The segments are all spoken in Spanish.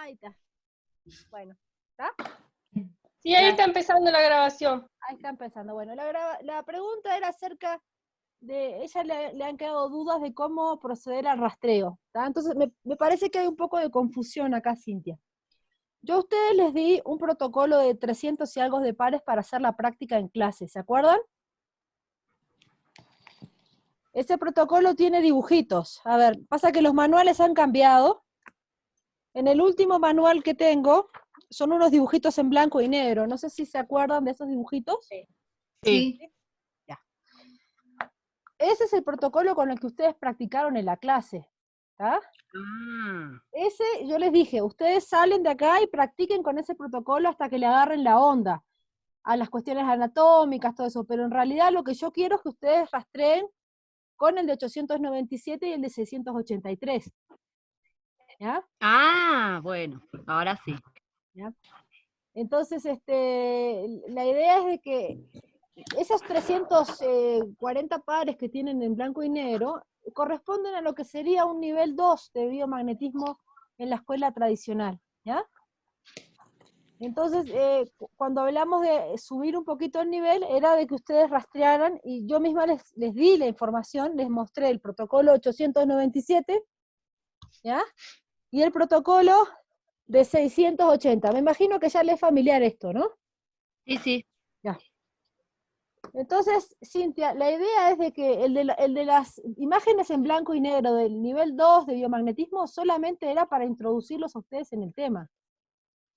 Ahí está. Bueno, ¿está? Sí, ahí está empezando la grabación. Ahí está empezando. Bueno, la pregunta era acerca de, ella le han quedado dudas de cómo proceder al rastreo, ¿tá? Entonces me parece que hay un poco de confusión acá, Cintia. Yo a ustedes les di un protocolo de 300 y algo de pares para hacer la práctica en clase, ¿se acuerdan? Ese protocolo tiene dibujitos. A ver, pasa que los manuales han cambiado. En el último manual que tengo, son unos dibujitos en blanco y negro. No sé si se acuerdan de esos dibujitos. Sí. Ya. Ese es el protocolo con el que ustedes practicaron en la clase. ¿Tá? Ese, yo les dije, ustedes salen de acá y practiquen con ese protocolo hasta que le agarren la onda a las cuestiones anatómicas, todo eso. Pero en realidad lo que yo quiero es que ustedes rastreen con el de 897 y el de 683. ¿Ya? Ah, bueno, ahora sí. ¿Ya? Entonces, la idea es de que esos 340 pares que tienen en blanco y negro corresponden a lo que sería un nivel 2 de biomagnetismo en la escuela tradicional, ¿ya? Entonces, cuando hablamos de subir un poquito el nivel, era de que ustedes rastrearan, y yo misma les di la información, les mostré el protocolo 897, ¿ya? Y el protocolo de 680. Me imagino que ya les es familiar esto, ¿no? Sí, sí. Ya. Entonces, Cintia, la idea es de que el de las imágenes en blanco y negro del nivel 2 de biomagnetismo solamente era para introducirlos a ustedes en el tema,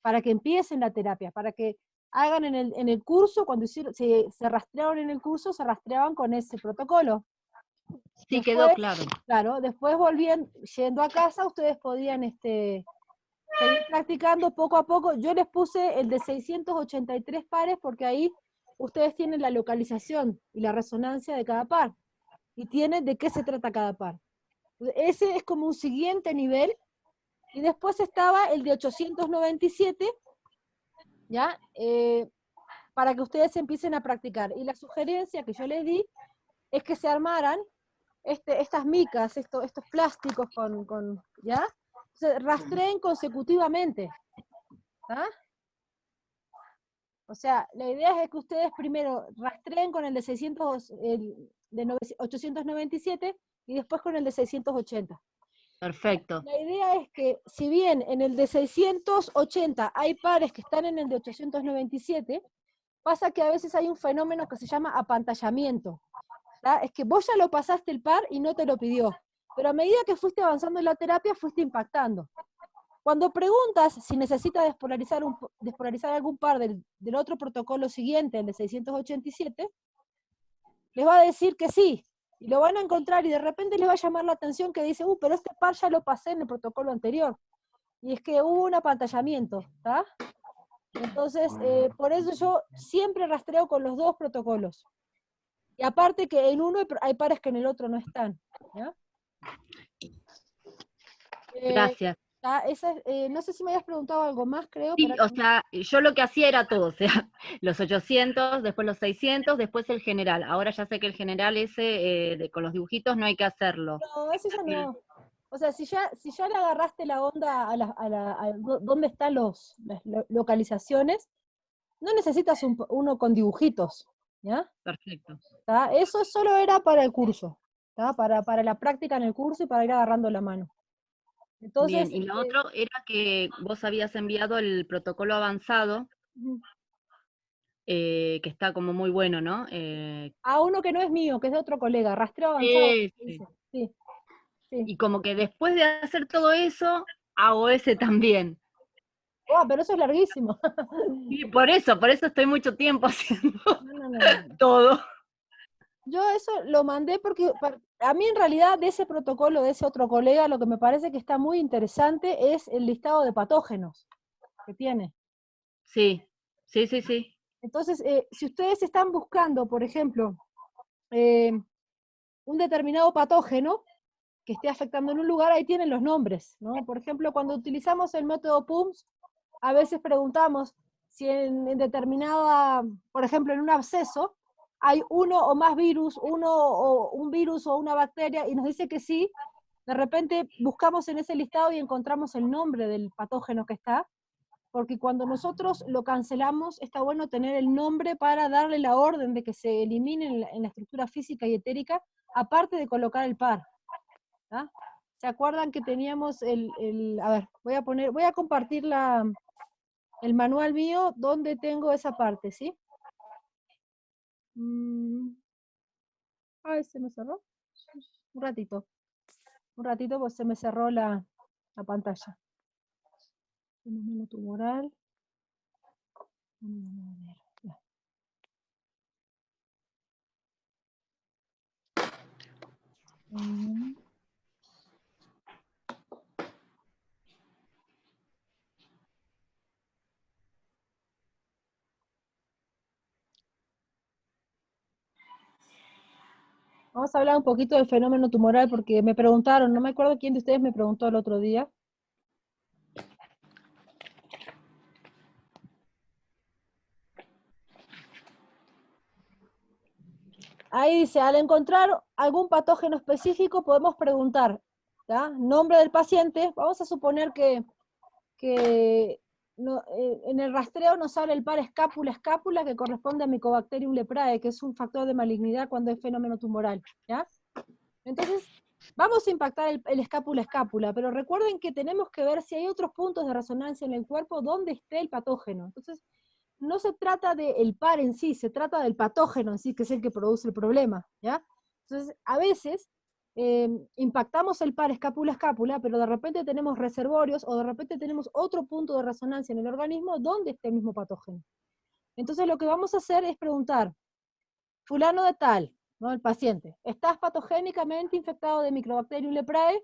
para que empiecen la terapia, para que hagan en el curso, cuando se rastrearon en el curso, se rastreaban con ese protocolo. Sí, Después, quedó claro. Claro, después volvían, yendo a casa, ustedes podían seguir practicando poco a poco. Yo les puse el de 683 pares porque ahí ustedes tienen la localización y la resonancia de cada par, y tienen de qué se trata cada par. Ese es como un siguiente nivel, y después estaba el de 897, ¿ya? Para que ustedes empiecen a practicar. Y la sugerencia que yo les di es que se armaran estas micas, estos plásticos ¿ya? Se rastreen consecutivamente, ¿ah? O sea, la idea es que ustedes primero rastreen con el de 897 y después con el de 680. Perfecto. La idea es que, si bien en el de 680 hay pares que están en el de 897, pasa que a veces hay un fenómeno que se llama apantallamiento. ¿Tá? Es que vos ya lo pasaste el par y no te lo pidió, pero a medida que fuiste avanzando en la terapia, fuiste impactando. Cuando preguntas si necesita despolarizar algún par del otro protocolo siguiente, el de 687, les va a decir que sí, y lo van a encontrar, y de repente les va a llamar la atención que dice, pero este par ya lo pasé en el protocolo anterior, y es que hubo un apantallamiento, ¿está? Entonces, por eso yo siempre rastreo con los dos protocolos. Y aparte que en uno hay pares que en el otro no están, ¿ya? Gracias. No sé si me habías preguntado algo más, creo. Sí, o sea, yo lo que hacía era todo, o sea, los 800, después los 600, después el general. Ahora ya sé que el general ese, con los dibujitos, no hay que hacerlo. No, eso ya no. O sea, si ya le agarraste la onda a dónde están las localizaciones, no necesitas uno con dibujitos, ¿ya? Perfecto. ¿Tá? Eso solo era para el curso, ¿tá? Para la práctica en el curso y para ir agarrando la mano. Entonces, bien, y lo otro era que vos habías enviado el protocolo avanzado, que está como muy bueno, ¿no? A uno que no es mío, que es de otro colega, rastreo avanzado. Sí. Y como que después de hacer todo eso, hago ese también. Oh, pero eso es larguísimo. Y por eso estoy mucho tiempo haciendo No. todo. Yo eso lo mandé porque a mí en realidad de ese protocolo, de ese otro colega, lo que me parece que está muy interesante es el listado de patógenos que tiene. Sí. Entonces, si ustedes están buscando, por ejemplo, un determinado patógeno que esté afectando en un lugar, ahí tienen los nombres, ¿no? Por ejemplo, cuando utilizamos el método PUMS, a veces preguntamos si en determinada, por ejemplo, en un absceso, hay uno o más virus, un virus o una bacteria, y nos dice que sí, de repente buscamos en ese listado y encontramos el nombre del patógeno que está, porque cuando nosotros lo cancelamos, está bueno tener el nombre para darle la orden de que se elimine en la estructura física y etérica, aparte de colocar el par. ¿Ah? ¿Se acuerdan que teníamos a ver, voy a compartir el manual mío donde tengo esa parte, ¿sí? Ay, se me cerró. Un ratito, pues se me cerró la pantalla. Fenómeno tumoral. Ya. Vamos a hablar un poquito del fenómeno tumoral porque me preguntaron, no me acuerdo quién de ustedes me preguntó el otro día. Ahí dice, al encontrar algún patógeno específico podemos preguntar, ¿ya? Nombre del paciente, vamos a suponer que en el rastreo nos sale el par escápula-escápula que corresponde a Mycobacterium leprae, que es un factor de malignidad cuando es fenómeno tumoral, ¿ya? Entonces, vamos a impactar el escápula-escápula, pero recuerden que tenemos que ver si hay otros puntos de resonancia en el cuerpo donde esté el patógeno. Entonces, no se trata del par en sí, se trata del patógeno en sí, que es el que produce el problema, ¿ya? Entonces, a veces impactamos el par escápula-escápula, pero de repente tenemos reservorios o de repente tenemos otro punto de resonancia en el organismo donde esté el mismo patógeno. Entonces, lo que vamos a hacer es preguntar, fulano de tal, ¿no? El paciente, ¿estás patogénicamente infectado de Mycobacterium leprae?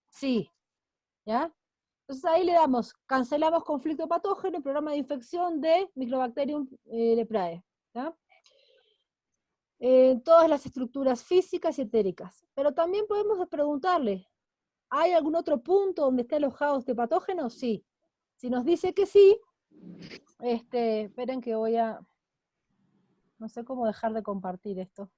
Sí, ¿ya? Entonces ahí le damos, cancelamos conflicto patógeno, programa de infección de Mycobacterium leprae, ¿ya? Todas las estructuras físicas y etéricas. Pero también podemos preguntarle, ¿hay algún otro punto donde esté alojado este patógeno? Sí. Si nos dice que sí, esperen que no sé cómo dejar de compartir esto.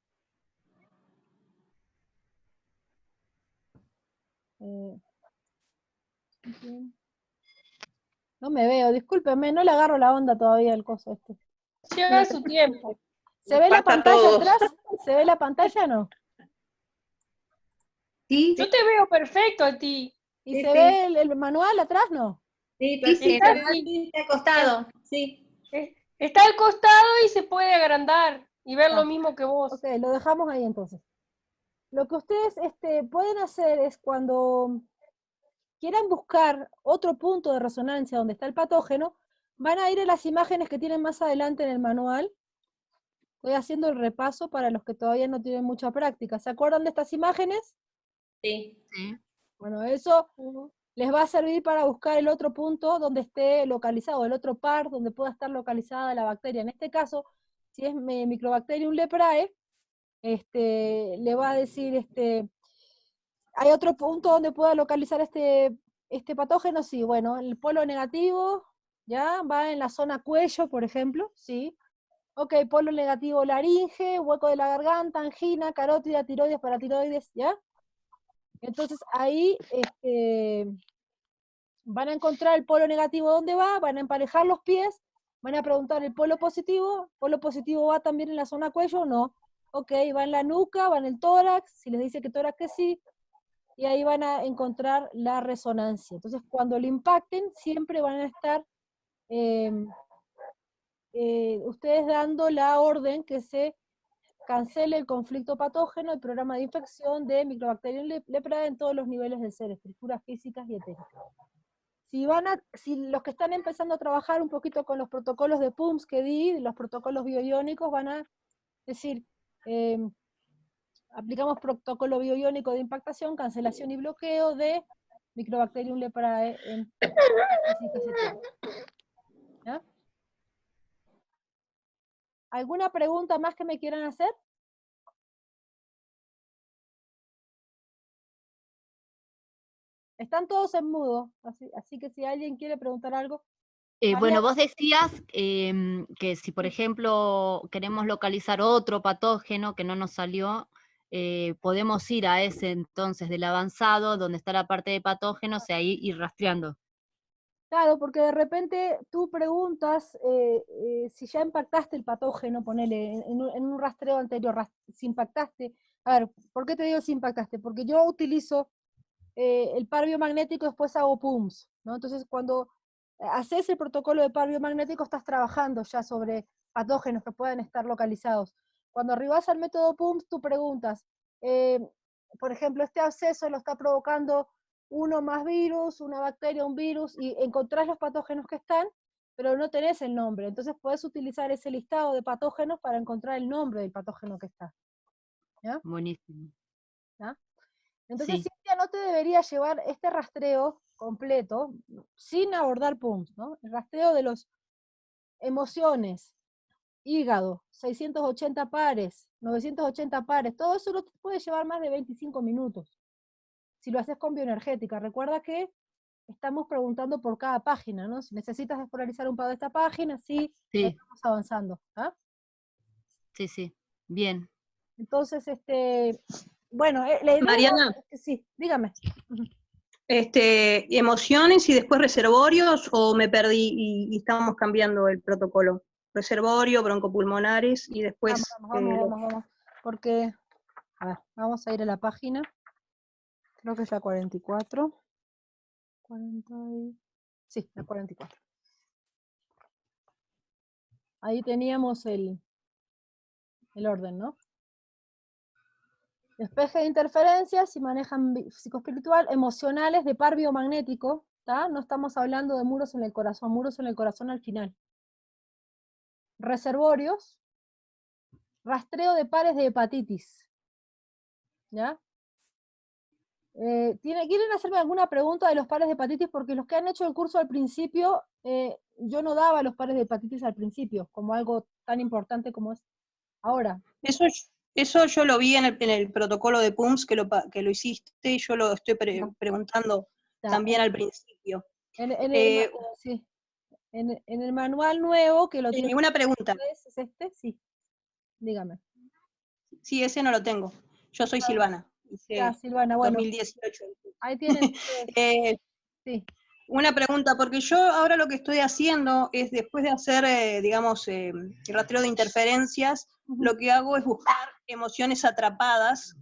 No me veo, discúlpenme, no le agarro la onda todavía al coso este. Lleva su tiempo. ¿Se ve la pantalla atrás? ¿Se ve la pantalla o no? Sí. Yo te veo perfecto a ti. ¿Y Sí, se sí. ve el manual atrás, no? Sí, Sí, está sí. acostado, sí. Está al costado y se puede agrandar y ver Ah. lo mismo que vos. Ok, lo dejamos ahí entonces. Lo que ustedes pueden hacer es cuando quieran buscar otro punto de resonancia donde está el patógeno, van a ir a las imágenes que tienen más adelante en el manual. Estoy haciendo el repaso para los que todavía no tienen mucha práctica. ¿Se acuerdan de estas imágenes? Sí. Bueno, eso les va a servir para buscar el otro punto donde esté localizado, el otro par donde pueda estar localizada la bacteria. En este caso, si es Mycobacterium leprae, le va a decir, ¿hay otro punto donde pueda localizar este patógeno? Sí, bueno, el polo negativo, ¿ya? Va en la zona cuello, por ejemplo, sí. Ok, polo negativo laringe, hueco de la garganta, angina, carótida, tiroides, paratiroides, ¿ya? Entonces ahí van a encontrar el polo negativo dónde va, van a emparejar los pies, van a preguntar el polo positivo va también en la zona cuello o no. Ok, va en la nuca, va en el tórax, si les dice que tórax que sí, y ahí van a encontrar la resonancia. Entonces cuando le impacten, siempre van a estar ustedes dando la orden que se cancele el conflicto patógeno, el programa de infección de Mycobacterium leprae en todos los niveles del ser, estructuras físicas y etéricas. Si los que están empezando a trabajar un poquito con los protocolos de PUMS que di, los protocolos bioiónicos, van a decir, aplicamos protocolo bioiónico de impactación, cancelación y bloqueo de Mycobacterium leprae en físicas y etéricas. ¿Ya? ¿Alguna pregunta más que me quieran hacer? Están todos en mudo, así que si alguien quiere preguntar algo. Bueno, vos decías que si, por ejemplo, queremos localizar otro patógeno que no nos salió, podemos ir a ese entonces del avanzado, donde está la parte de patógenos, y ahí ir rastreando. Claro, porque de repente tú preguntas si ya impactaste el patógeno, ponele, en un rastreo anterior, si impactaste. A ver, ¿por qué te digo si impactaste? Porque yo utilizo el par biomagnético, después hago PUMS, ¿no? Entonces, cuando haces el protocolo de par biomagnético, estás trabajando ya sobre patógenos que puedan estar localizados. Cuando arribas al método PUMS, tú preguntas, por ejemplo, este absceso lo está provocando uno más virus, una bacteria, un virus, y encontrás los patógenos que están, pero no tenés el nombre. Entonces puedes utilizar ese listado de patógenos para encontrar el nombre del patógeno que está. ¿Ya? Buenísimo. ¿Ya? Entonces, Sí. Cintia, no te debería llevar este rastreo completo sin abordar PUMS, ¿no? El rastreo de las emociones, hígado, 680 pares, 980 pares, todo eso no te puede llevar más de 25 minutos. Si lo haces con bioenergética, recuerda que estamos preguntando por cada página, ¿no? Si necesitas despolarizar un poco de esta página, sí, Sí, estamos avanzando. ¿Ah? sí, sí. Bien. Entonces, bueno, la idea Mariana, es que sí, dígame. emociones y después reservorios, o me perdí y estamos cambiando el protocolo. Reservorio, broncopulmonares y después Vamos, porque, a ver, vamos a ir a la página, creo que es la 44, 40 sí, la 44. Ahí teníamos el orden, ¿no? Despeje de interferencias, si manejan psicoespiritual, emocionales de par biomagnético, ¿tá? No estamos hablando de muros en el corazón al final. Reservorios, rastreo de pares de hepatitis, ¿ya? ¿Quieren hacerme alguna pregunta de los pares de hepatitis? Porque los que han hecho el curso al principio, yo no daba los pares de hepatitis al principio, como algo tan importante como es ahora. Eso yo lo vi en el protocolo de PUMS que lo hiciste, y yo lo estoy preguntando también al principio. Sí. En el manual nuevo, que lo tiene. Una pregunta. ¿Es este? Sí, dígame. Sí, ese no lo tengo. Yo soy Silvana. Ya, Silvana, bueno. 2018. Ahí tienen. Sí. Una pregunta, porque yo ahora lo que estoy haciendo es, después de hacer, digamos, el rastreo de interferencias, lo que hago es buscar emociones atrapadas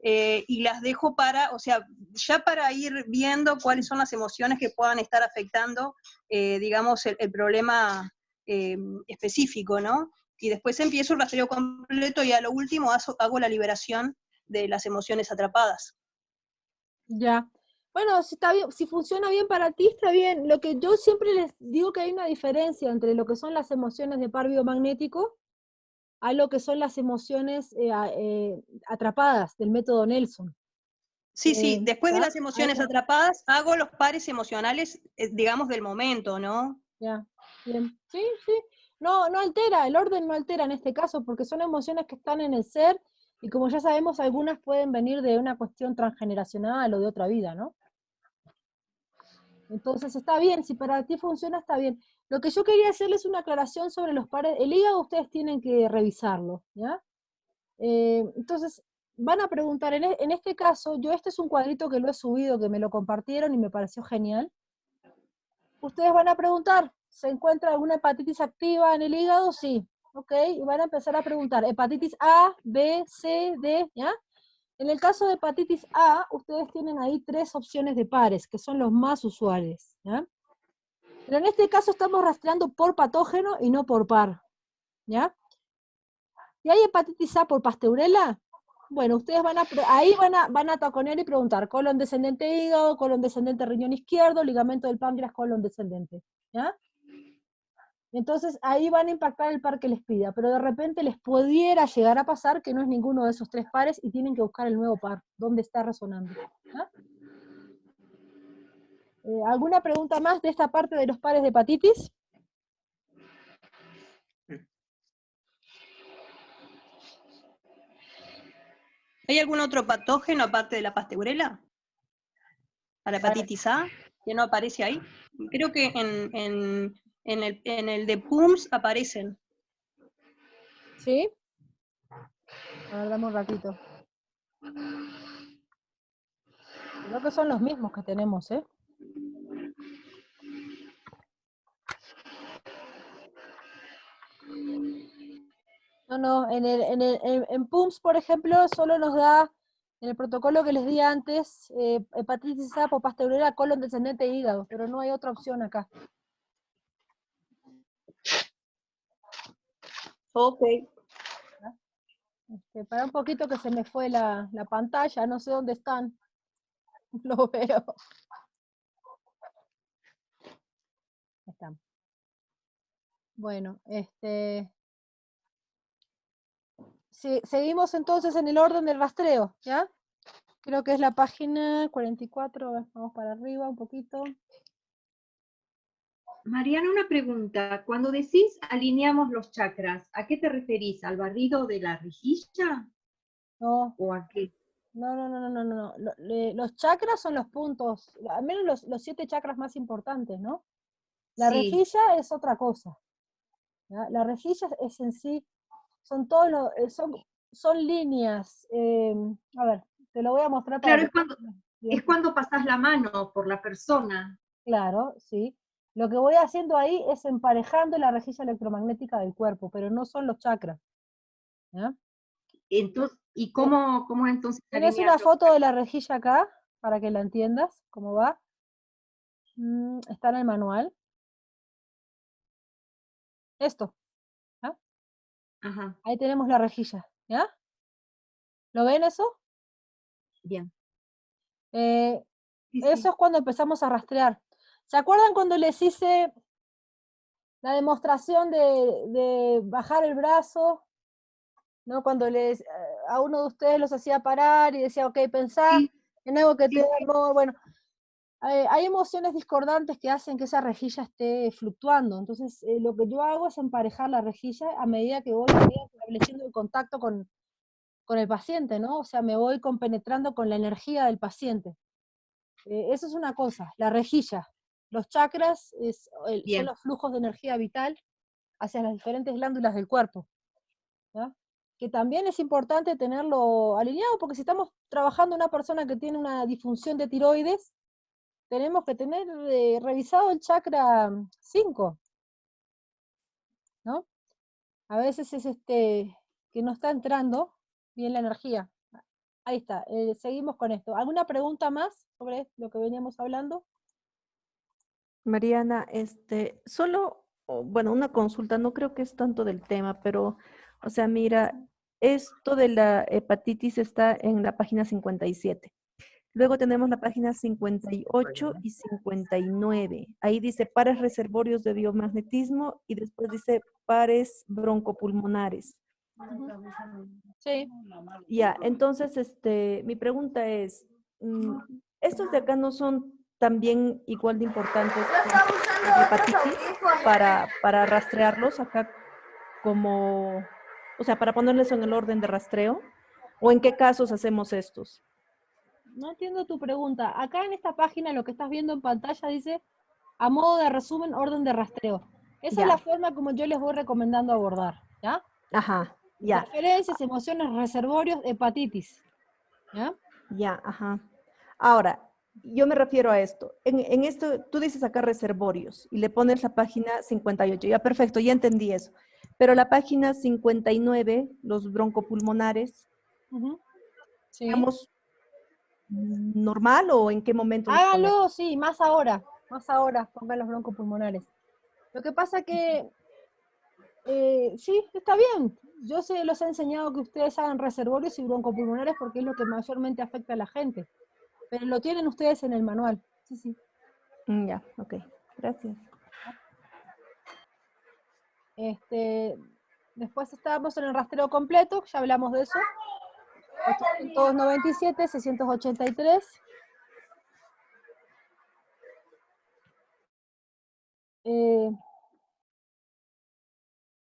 y las dejo o sea, ya para ir viendo cuáles son las emociones que puedan estar afectando, digamos, el problema específico, ¿no? Y después empiezo el rastreo completo y a lo último hago la liberación de las emociones atrapadas. Ya. Bueno, si está bien, si funciona bien para ti, está bien. Lo que yo siempre les digo que hay una diferencia entre lo que son las emociones de par biomagnético a lo que son las emociones atrapadas del método Nelson. Sí, después de las emociones Ahí, atrapadas, hago los pares emocionales, digamos, del momento, ¿no? ya, bien. Sí. No altera, el orden no altera en este caso, porque son emociones que están en el ser, y como ya sabemos, algunas pueden venir de una cuestión transgeneracional o de otra vida, ¿no? Entonces está bien, si para ti funciona, está bien. Lo que yo quería hacerles es una aclaración sobre los pares. El hígado ustedes tienen que revisarlo, ¿ya? Entonces, van a preguntar, en este caso, este es un cuadrito que lo he subido, que me lo compartieron y me pareció genial. Ustedes van a preguntar, ¿se encuentra alguna hepatitis activa en el hígado? Sí, ok, y van a empezar a preguntar, hepatitis A, B, C, D, ¿ya? En el caso de hepatitis A, ustedes tienen ahí 3 opciones de pares, que son los más usuales, ¿ya? Pero en este caso estamos rastreando por patógeno y no por par, ¿ya? ¿Y hay hepatitis A por Pasteurella? Bueno, ustedes van a taconear y preguntar, colon descendente hígado, colon descendente riñón izquierdo, ligamento del páncreas, colon descendente, ¿ya? Entonces ahí van a impactar el par que les pida, pero de repente les pudiera llegar a pasar que no es ninguno de esos 3 pares y tienen que buscar el nuevo par, ¿dónde está resonando? ¿Ya? ¿Alguna pregunta más de esta parte de los pares de hepatitis? ¿Hay algún otro patógeno aparte de la Pasteurella? ¿Para hepatitis A? ¿Que no aparece ahí? Creo que en el de PUMS aparecen. ¿Sí? A ver, dame un ratito. Creo que son los mismos que tenemos, ¿eh? No, en PUMS, por ejemplo, solo nos da, en el protocolo que les di antes, hepatitis A, pasteurera, colon descendente e hígado, pero no hay otra opción acá. Ok. Para un poquito que se me fue la pantalla, no sé dónde están. Lo veo. Ahí están. Bueno, seguimos entonces en el orden del rastreo, ¿ya? Creo que es la página 44, vamos para arriba un poquito. Mariana, una pregunta. Cuando decís alineamos los chakras, ¿a qué te referís? ¿Al barrido de la rejilla? No, ¿O a qué? no. Los chakras son los puntos, al menos los 7 chakras más importantes, ¿no? La Sí. rejilla es otra cosa, ¿ya? La rejilla es en sí, son todos son líneas. A ver, te lo voy a mostrar para Claro, que... es cuando pasás la mano por la persona. Claro, sí. Lo que voy haciendo ahí es emparejando la rejilla electromagnética del cuerpo, pero no son los chakras, ¿ya? Entonces, ¿y cómo entonces ¿Tienes alinear una los foto de la rejilla acá para que la entiendas cómo va? Está en el manual. Esto, ¿ya? Ajá, Ahí tenemos la rejilla, ¿ya? ¿Lo ven eso? bien. Eh, Sí, Eso sí. es cuando empezamos a rastrear. ¿Se acuerdan cuando les hice la demostración de bajar el brazo? ¿No? Cuando a uno de ustedes los hacía parar y decía, ok, pensá Sí, en algo que te sí, da sí. amor. Bueno, hay emociones discordantes que hacen que esa rejilla esté fluctuando. Entonces, lo que yo hago es emparejar la rejilla a medida que voy estableciendo el contacto con el paciente, ¿no? O sea, me voy compenetrando con la energía del paciente. Eso es una cosa, la rejilla. Los chakras son Bien. los flujos de energía vital hacia las diferentes glándulas del cuerpo, ¿ya? Que también es importante tenerlo alineado, porque si estamos trabajando una persona que tiene una disfunción de tiroides, tenemos que tener revisado el chakra 5, ¿no? A veces es que no está entrando bien la energía. Ahí está, seguimos con esto. ¿Alguna pregunta más sobre lo que veníamos hablando? Mariana, solo, bueno, una consulta, no creo que es tanto del tema, pero, o sea, mira, esto de la hepatitis está en la página 57. Luego tenemos la página 58 y 59. Ahí dice pares reservorios de biomagnetismo y después dice pares broncopulmonares. Sí. Ya, entonces, mi pregunta es, ¿estos de acá no son también igual de importantes que la hepatitis para rastrearlos acá como, o sea, para ponerles en el orden de rastreo? ¿O en qué casos hacemos estos? No entiendo tu pregunta. Acá en esta página lo que estás viendo en pantalla dice, a modo de resumen, orden de rastreo. Esa es la Ya, forma como yo les voy recomendando abordar, ¿ya? ajá, ya, Interferencias, emociones, reservorios, hepatitis, ¿ya? ya, ajá. Ahora, yo me refiero a esto. En esto, tú dices acá reservorios y le pones la página 58. Ya, perfecto, ya entendí eso. Pero la página 59, los broncopulmonares, Sí. digamos, ¿normal o en qué momento los ponemos? Háganlo, sí, más ahora, pongan los broncopulmonares. Lo que pasa que, sí, está bien. Yo los he enseñado que ustedes hagan reservorios y broncopulmonares porque es lo que mayormente afecta a la gente. Pero lo tienen ustedes en el manual. Sí, sí. Ya, ok, gracias. Después estábamos en el rastreo completo, ya hablamos de eso. 897, 683.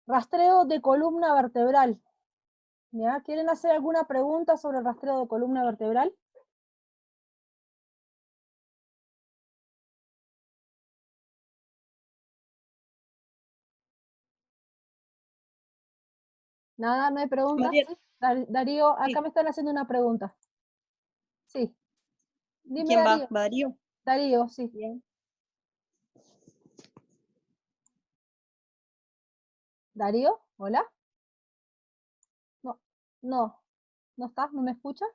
Rastreo de columna vertebral. ¿Ya? ¿Quieren hacer alguna pregunta sobre el rastreo de columna vertebral? Nada, no hay preguntas. María, Darío, acá sí. me están haciendo una pregunta. Sí. Dime ¿Quién Darío. va? ¿Va Darío? Darío, sí. Bien. Darío, hola. No, no, ¿no estás? ¿No me escuchas?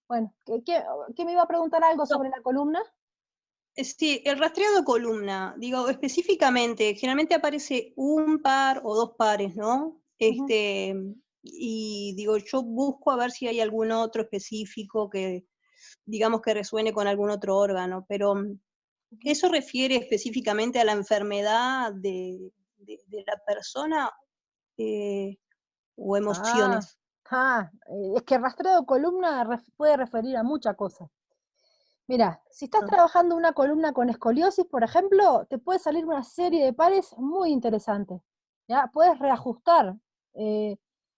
Bueno, ¿qué me iba a preguntar algo No. sobre la columna? Sí, el rastreo de columna, digo, específicamente, generalmente aparece un par o dos pares, ¿no? Y digo, yo busco a ver si hay algún otro específico que, digamos, que resuene con algún otro órgano, pero ¿eso refiere específicamente a la enfermedad de la persona o Ah, emociones? es que el rastreo de columna puede referir a muchas cosas. Mira, si estás Ah. trabajando una columna con escoliosis, por ejemplo, te puede salir una serie de pares muy interesantes. ¿Ya? Puedes reajustar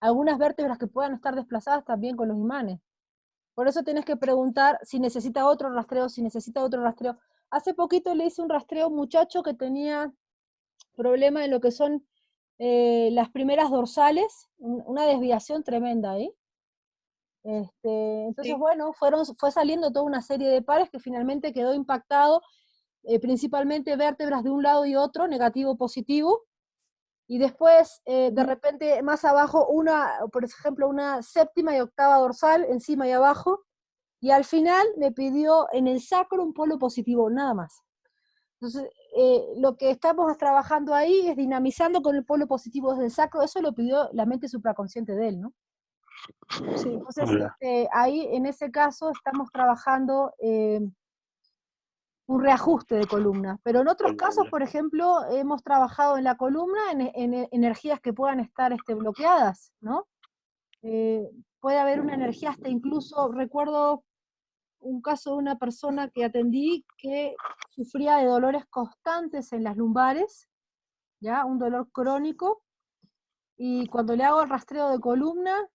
algunas vértebras que puedan estar desplazadas también con los imanes. Por eso tienes que preguntar si necesita otro rastreo, si necesita otro rastreo. Hace poquito le hice un rastreo a un muchacho que tenía problema en lo que son las primeras dorsales, una desviación tremenda ahí. Entonces, Sí. bueno, fue saliendo toda una serie de pares que finalmente quedó impactado, principalmente vértebras de un lado y otro, negativo, positivo, y después, de repente, más abajo, por ejemplo, una séptima y octava dorsal, encima y abajo, y al final me pidió en el sacro un polo positivo, nada más. Entonces, lo que estamos trabajando ahí es dinamizando con el polo positivo desde el sacro, eso lo pidió la mente supraconsciente de él, ¿no? Sí. Entonces, ahí en ese caso estamos trabajando un reajuste de columna, pero en otros casos, por ejemplo, hemos trabajado en la columna en energías que puedan estar bloqueadas, ¿no? Puede haber una energía hasta incluso, recuerdo un caso de una persona que atendí que sufría de dolores constantes en las lumbares, ¿ya? Un dolor crónico, y cuando le hago el rastreo de columna,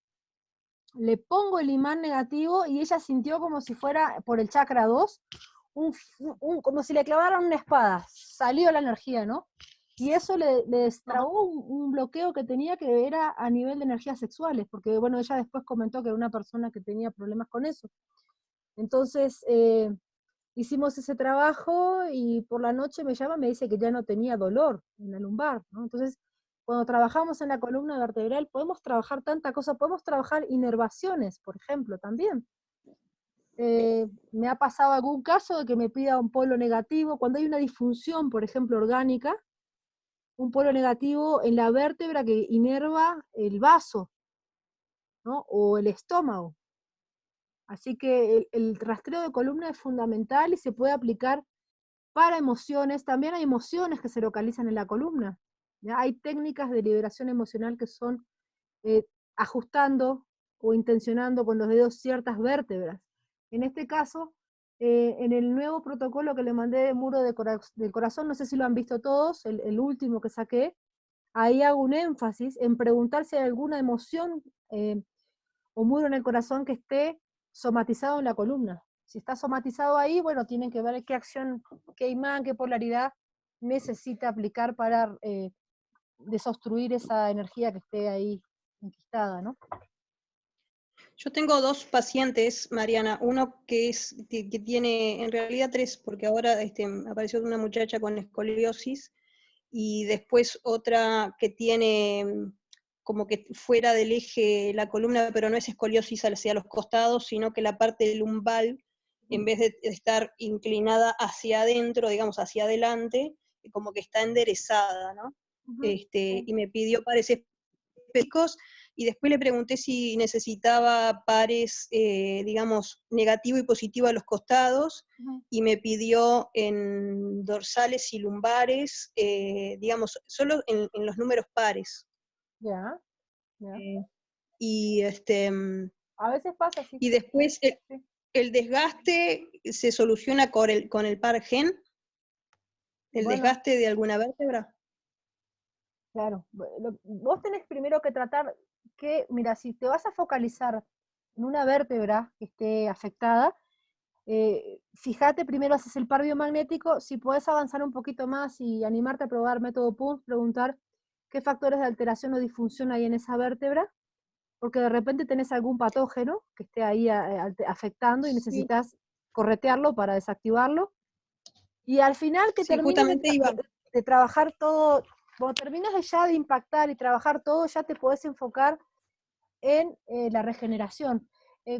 le pongo el imán negativo y ella sintió como si fuera por el chakra 2, como si le clavaran una espada, salió la energía, ¿no? Y eso le destrabó un bloqueo que tenía, que era a nivel de energías sexuales, porque bueno, ella después comentó que era una persona que tenía problemas con eso. Entonces, hicimos ese trabajo y por la noche me llama y me dice que ya no tenía dolor en la lumbar, ¿no? Entonces, cuando trabajamos en la columna vertebral, podemos trabajar tanta cosa, podemos trabajar inervaciones, por ejemplo, también. Me ha pasado algún caso de que me pida un polo negativo, cuando hay una disfunción, por ejemplo, orgánica, un polo negativo en la vértebra que inerva el vaso, ¿no? O el estómago. Así que el rastreo de columna es fundamental y se puede aplicar para emociones. También hay emociones que se localizan en la columna, ¿ya? Hay técnicas de liberación emocional que son ajustando o intencionando con los dedos ciertas vértebras. En este caso, en el nuevo protocolo que le mandé de muro del corazón, no sé si lo han visto todos, el último que saqué, ahí hago un énfasis en preguntar si hay alguna emoción o muro en el corazón que esté somatizado en la columna. Si está somatizado ahí, bueno, tienen que ver qué acción, qué imán, qué polaridad necesita aplicar para desobstruir esa energía que esté ahí enquistada, ¿no? Yo tengo dos pacientes, Mariana, uno que tiene, en realidad tres, porque ahora apareció una muchacha con escoliosis, y después otra que tiene como que fuera del eje la columna, pero no es escoliosis hacia los costados, sino que la parte lumbar, en vez de estar inclinada hacia adentro, digamos hacia adelante, como que está enderezada, ¿no? Y me pidió pares específicos, y después le pregunté si necesitaba pares, digamos, negativo y positivo a los costados, y me pidió en dorsales y lumbares, digamos, solo en los números pares. Ya, ya. Y A veces pasa así. y después Sí. el desgaste se soluciona con el par gen, el Bueno, desgaste de alguna vértebra. claro. Vos tenés primero que tratar que, mira, si te vas a focalizar en una vértebra que esté afectada, fíjate, primero haces el par biomagnético, si podés avanzar un poquito más y animarte a probar método PUNS, preguntar qué factores de alteración o disfunción hay en esa vértebra, porque de repente tenés algún patógeno que esté ahí afectando y necesitas corretearlo para desactivarlo. Y al final que Sí, termines justamente iba. de trabajar todo, cuando terminas ya de impactar y trabajar todo, ya te podés enfocar en la regeneración.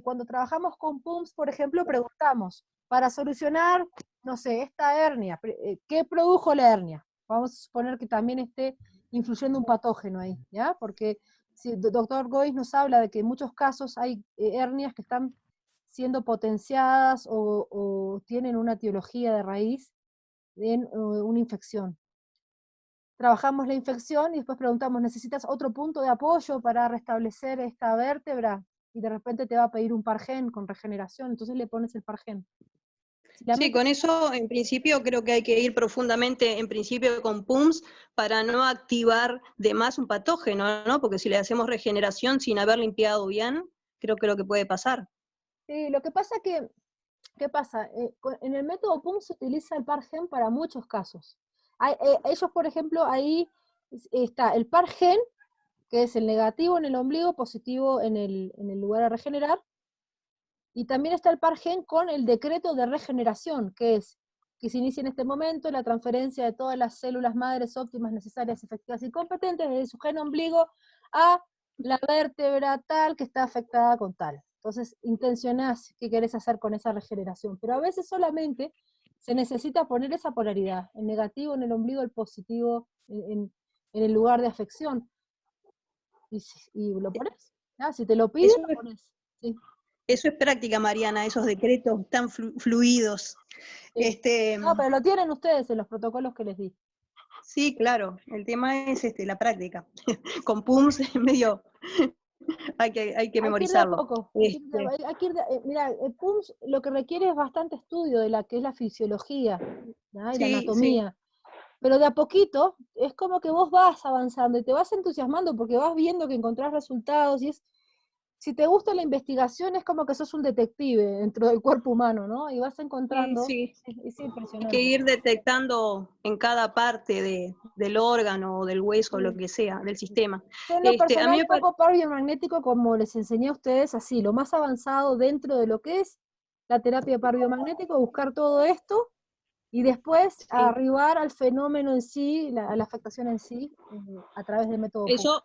Cuando trabajamos con PUMS, por ejemplo, preguntamos, para solucionar, no sé, esta hernia, ¿qué produjo la hernia? Vamos a suponer que también esté influyendo un patógeno ahí, ¿ya? Porque si el doctor Gois nos habla de que en muchos casos hay hernias que están siendo potenciadas o tienen una etiología de raíz en una infección. Trabajamos la infección y después preguntamos, ¿necesitas otro punto de apoyo para restablecer esta vértebra? Y de repente te va a pedir un pargen con regeneración, entonces le pones el pargen. Sí, con eso en principio creo que hay que ir profundamente, en principio con PUMS, para no activar de más un patógeno, ¿no? Porque si le hacemos regeneración sin haber limpiado bien, creo que lo que puede pasar. Sí, lo que pasa que, ¿qué pasa? En el método PUMS se utiliza el pargen para muchos casos. Ellos, por ejemplo, ahí está el pargen, que es el negativo en el ombligo, positivo en el lugar a regenerar, y también está el pargen con el decreto de regeneración, que es que se inicie en este momento la transferencia de todas las células madres óptimas, necesarias, efectivas y competentes desde su gen ombligo a la vértebra tal que está afectada con tal. Entonces, intencionás qué querés hacer con esa regeneración, pero a veces solamente se necesita poner esa polaridad, el negativo en el ombligo, el positivo en el lugar de afección, y lo pones. ¿Ah? Si te lo piden, Eso lo es, pones. Sí. eso es práctica, Mariana, esos decretos tan fluidos. Sí. No, pero lo tienen ustedes en los protocolos que les di. Sí, claro, el tema es la práctica. Con PUMS es medio, hay que Hay que ir de a memorizarlo. poco. Mira, el PUMS lo que requiere es bastante estudio de la que es la fisiología, ¿no? Y la Sí, sí. anatomía. Pero de a poquito es como que vos vas avanzando y te vas entusiasmando porque vas viendo que encontrás resultados y si te gusta la investigación es como que sos un detective dentro del cuerpo humano, ¿no? Y vas Sí, encontrando, sí. es Hay impresionante. que ir detectando en cada parte del órgano, del hueso, lo Sí. que sea, del sistema. Yo en lo A mí personal me toco par biomagnético como les enseñé a ustedes, así, lo más avanzado dentro de lo que es la terapia de par biomagnético, buscar todo esto y después sí. arribar al fenómeno en sí, a la afectación en sí, a través del método PUM.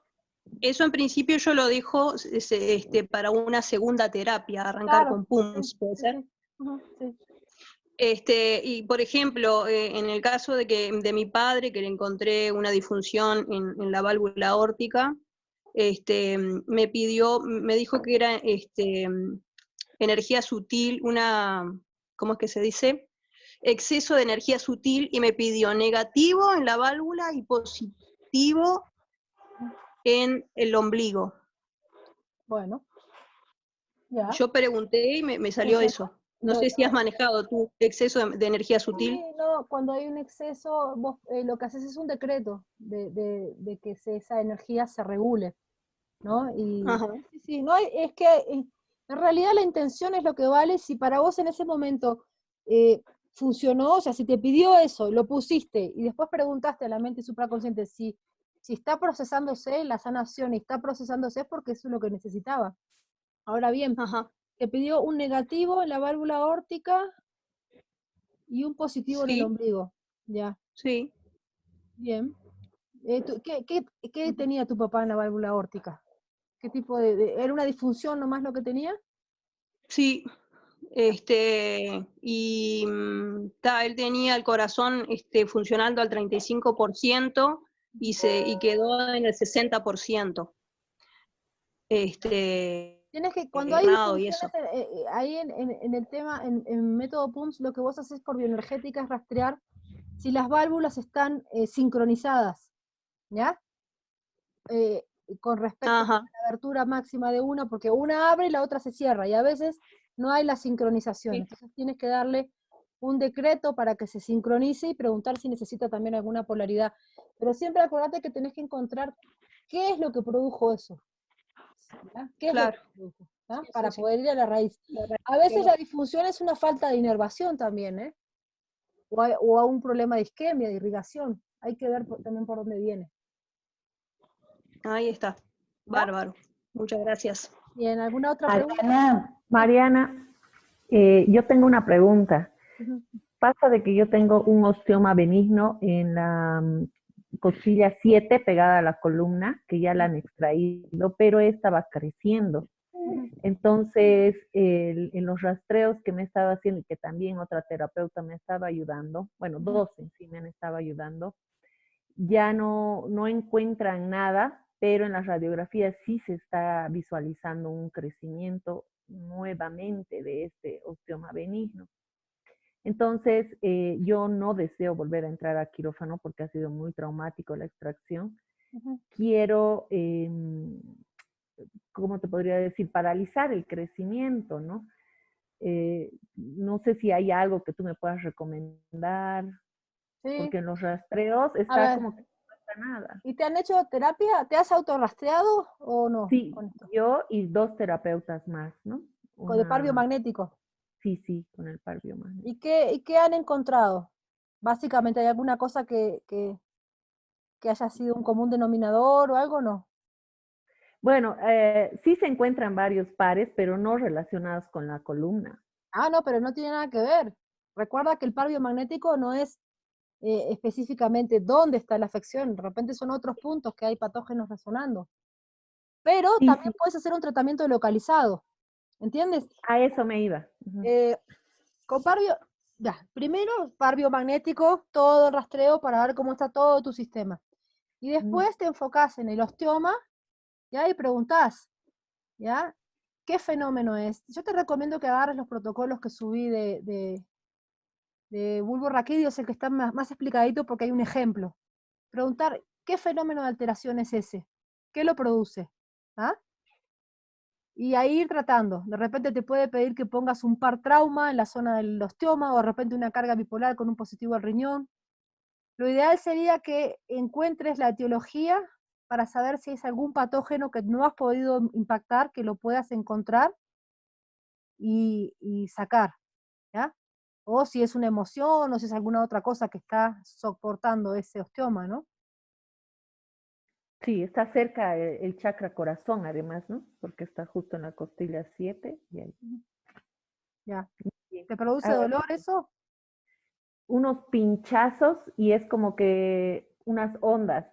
Eso en principio yo lo dejo para una segunda terapia, arrancar Claro, con PUMS, ¿puede sí, ser? sí. Ujú, sí. Y por ejemplo, en el caso de mi padre, que le encontré una disfunción en la válvula aórtica, me dijo que era energía sutil, ¿cómo es que se dice? Exceso de energía sutil, y me pidió negativo en la válvula y positivo en el ombligo. Bueno, ya. Yo pregunté y me salió eso. No sé si has manejado tú exceso de energía sutil. Sí, no, cuando hay un exceso, vos lo que haces es un decreto de que esa energía se regule, ¿no? Y Ajá. sí, no, es que en realidad la intención es lo que vale. Si para vos en ese momento funcionó, o sea, si te pidió eso, lo pusiste, y después preguntaste a la mente supraconsciente si está procesándose la sanación y está procesándose, es porque eso es lo que necesitaba. Ahora bien, Ajá. te pidió un negativo en la válvula aórtica y un positivo en el Sí, ombligo. Ya, sí. bien. ¿Qué tenía tu papá en la válvula aórtica? ¿Qué tipo era una disfunción nomás lo que tenía? Sí, él tenía el corazón funcionando al 35% y quedó en el 60%. Tienes que, cuando hay Nado y disfunciones eso. ahí en el tema, en método PUMS, lo que vos haces por bioenergética es rastrear si las válvulas están sincronizadas, ¿ya? Con respecto a Ajá. la abertura máxima de una, porque una abre y la otra se cierra, y a veces no hay la sincronización. Sí. Entonces tienes que darle un decreto para que se sincronice y preguntar si necesita también alguna polaridad. Pero siempre acordate que tenés que encontrar qué es lo que produjo eso. ¿Ya? ¿Qué es lo que Claro. produjo? ¿Ya? Sí, Para sí. poder ir a la raíz. La A veces claro. la disfunción es una falta de inervación también, ¿eh? O a un problema de isquemia, de irrigación. Hay que ver también por dónde viene. Ahí está. ¿Ya? Bárbaro. Muchas gracias. Bien, ¿alguna otra pregunta? Mariana, yo tengo una pregunta. Ujú. Pasa de que yo tengo un osteoma benigno en la costilla 7 pegada a la columna, que ya la han extraído, pero esta va creciendo. Entonces, en los rastreos que me estaba haciendo y que también otra terapeuta me estaba ayudando, bueno, dos en sí me han estado ayudando, ya no encuentran nada, pero en las radiografías sí se está visualizando un crecimiento nuevamente de este osteoma benigno. Entonces, yo no deseo volver a entrar a quirófano porque ha sido muy traumático la extracción. Quiero, ¿cómo te podría decir? Paralizar el crecimiento, ¿no? No sé si hay algo que tú me puedas recomendar, Sí. porque en los rastreos A está ver, como que no pasa nada. ¿y te han hecho terapia? ¿Te has autorrastreado o no? Sí, Con esto? yo y dos terapeutas más, ¿no? Con el par biomagnético. Sí, con el par biomagnético. ¿Y qué han encontrado? Básicamente, ¿hay alguna cosa que haya sido un común denominador o algo? No. Bueno, sí se encuentran varios pares, pero no relacionados con la columna. Ah, no, pero no tiene nada que ver. Recuerda que el par biomagnético no es específicamente dónde está la afección, de repente son otros puntos que hay patógenos resonando. Pero Sí, también sí, puedes hacer un tratamiento localizado, ¿entiendes? a eso me iba. Con ya, primero par biomagnético, todo el rastreo para ver cómo está todo tu sistema. Y después te enfocás en el osteoma, ¿ya? Y preguntás, ¿ya? ¿Qué fenómeno es? Yo te recomiendo que agarres los protocolos que subí de bulbo raquídeo, es el que está más explicadito porque hay un ejemplo. Preguntar, ¿qué fenómeno de alteración es ese? ¿Qué lo produce? ¿Ah? Y ahí ir tratando. De repente te puede pedir que pongas un par trauma en la zona del osteoma o de repente una carga bipolar con un positivo al riñón. Lo ideal sería que encuentres la etiología para saber si es algún patógeno que no has podido impactar, que lo puedas encontrar y sacar, ¿ya? O si es una emoción o si es alguna otra cosa que está soportando ese osteoma, ¿no? Sí, está cerca el chakra corazón, además, ¿no? Porque está justo en la costilla 7 y ahí. Ya. Bien. ¿Te produce Ahora, dolor eso? unos pinchazos y es como que unas ondas,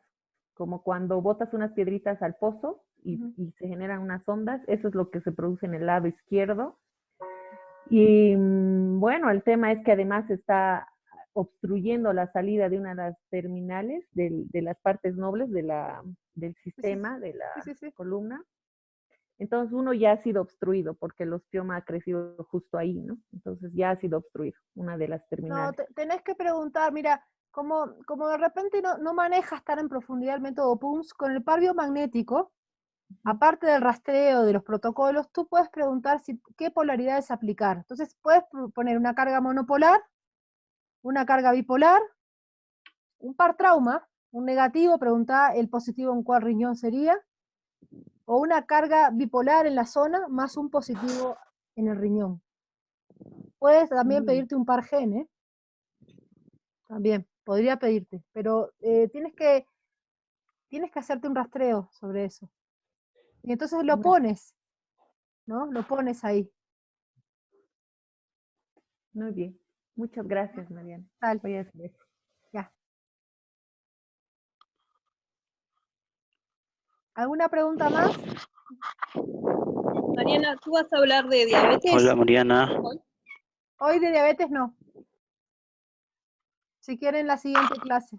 como cuando botas unas piedritas al pozo y se generan unas ondas, eso es lo que se produce en el lado izquierdo. Y bueno, el tema es que además está obstruyendo la salida de una de las terminales de las partes nobles del sistema, de la Sí. columna. Entonces uno ya ha sido obstruido porque el osteoma ha crecido justo ahí, ¿no? Entonces ya ha sido obstruido, una de las No, terminales. tenés que preguntar, mira, como de repente no manejas tan en profundidad el método PUMS, con el par biomagnético, aparte del rastreo de los protocolos, tú puedes preguntar qué polaridades aplicar. Entonces puedes poner una carga monopolar, una carga bipolar, un par trauma, un negativo, preguntar el positivo en cuál riñón sería, o una carga bipolar en la zona más un positivo en el riñón. Puedes también pedirte un par gen, ¿eh? También, podría pedirte, pero tienes que hacerte un rastreo sobre eso. Y entonces lo pones, ¿no? Lo pones ahí. Muy bien. Muchas gracias, Mariana. Tal, Voy a hacer eso. ya. ¿Alguna pregunta más? Mariana, ¿tú vas a hablar de diabetes? Hola Mariana. Hoy de diabetes no. Si quieren la siguiente clase.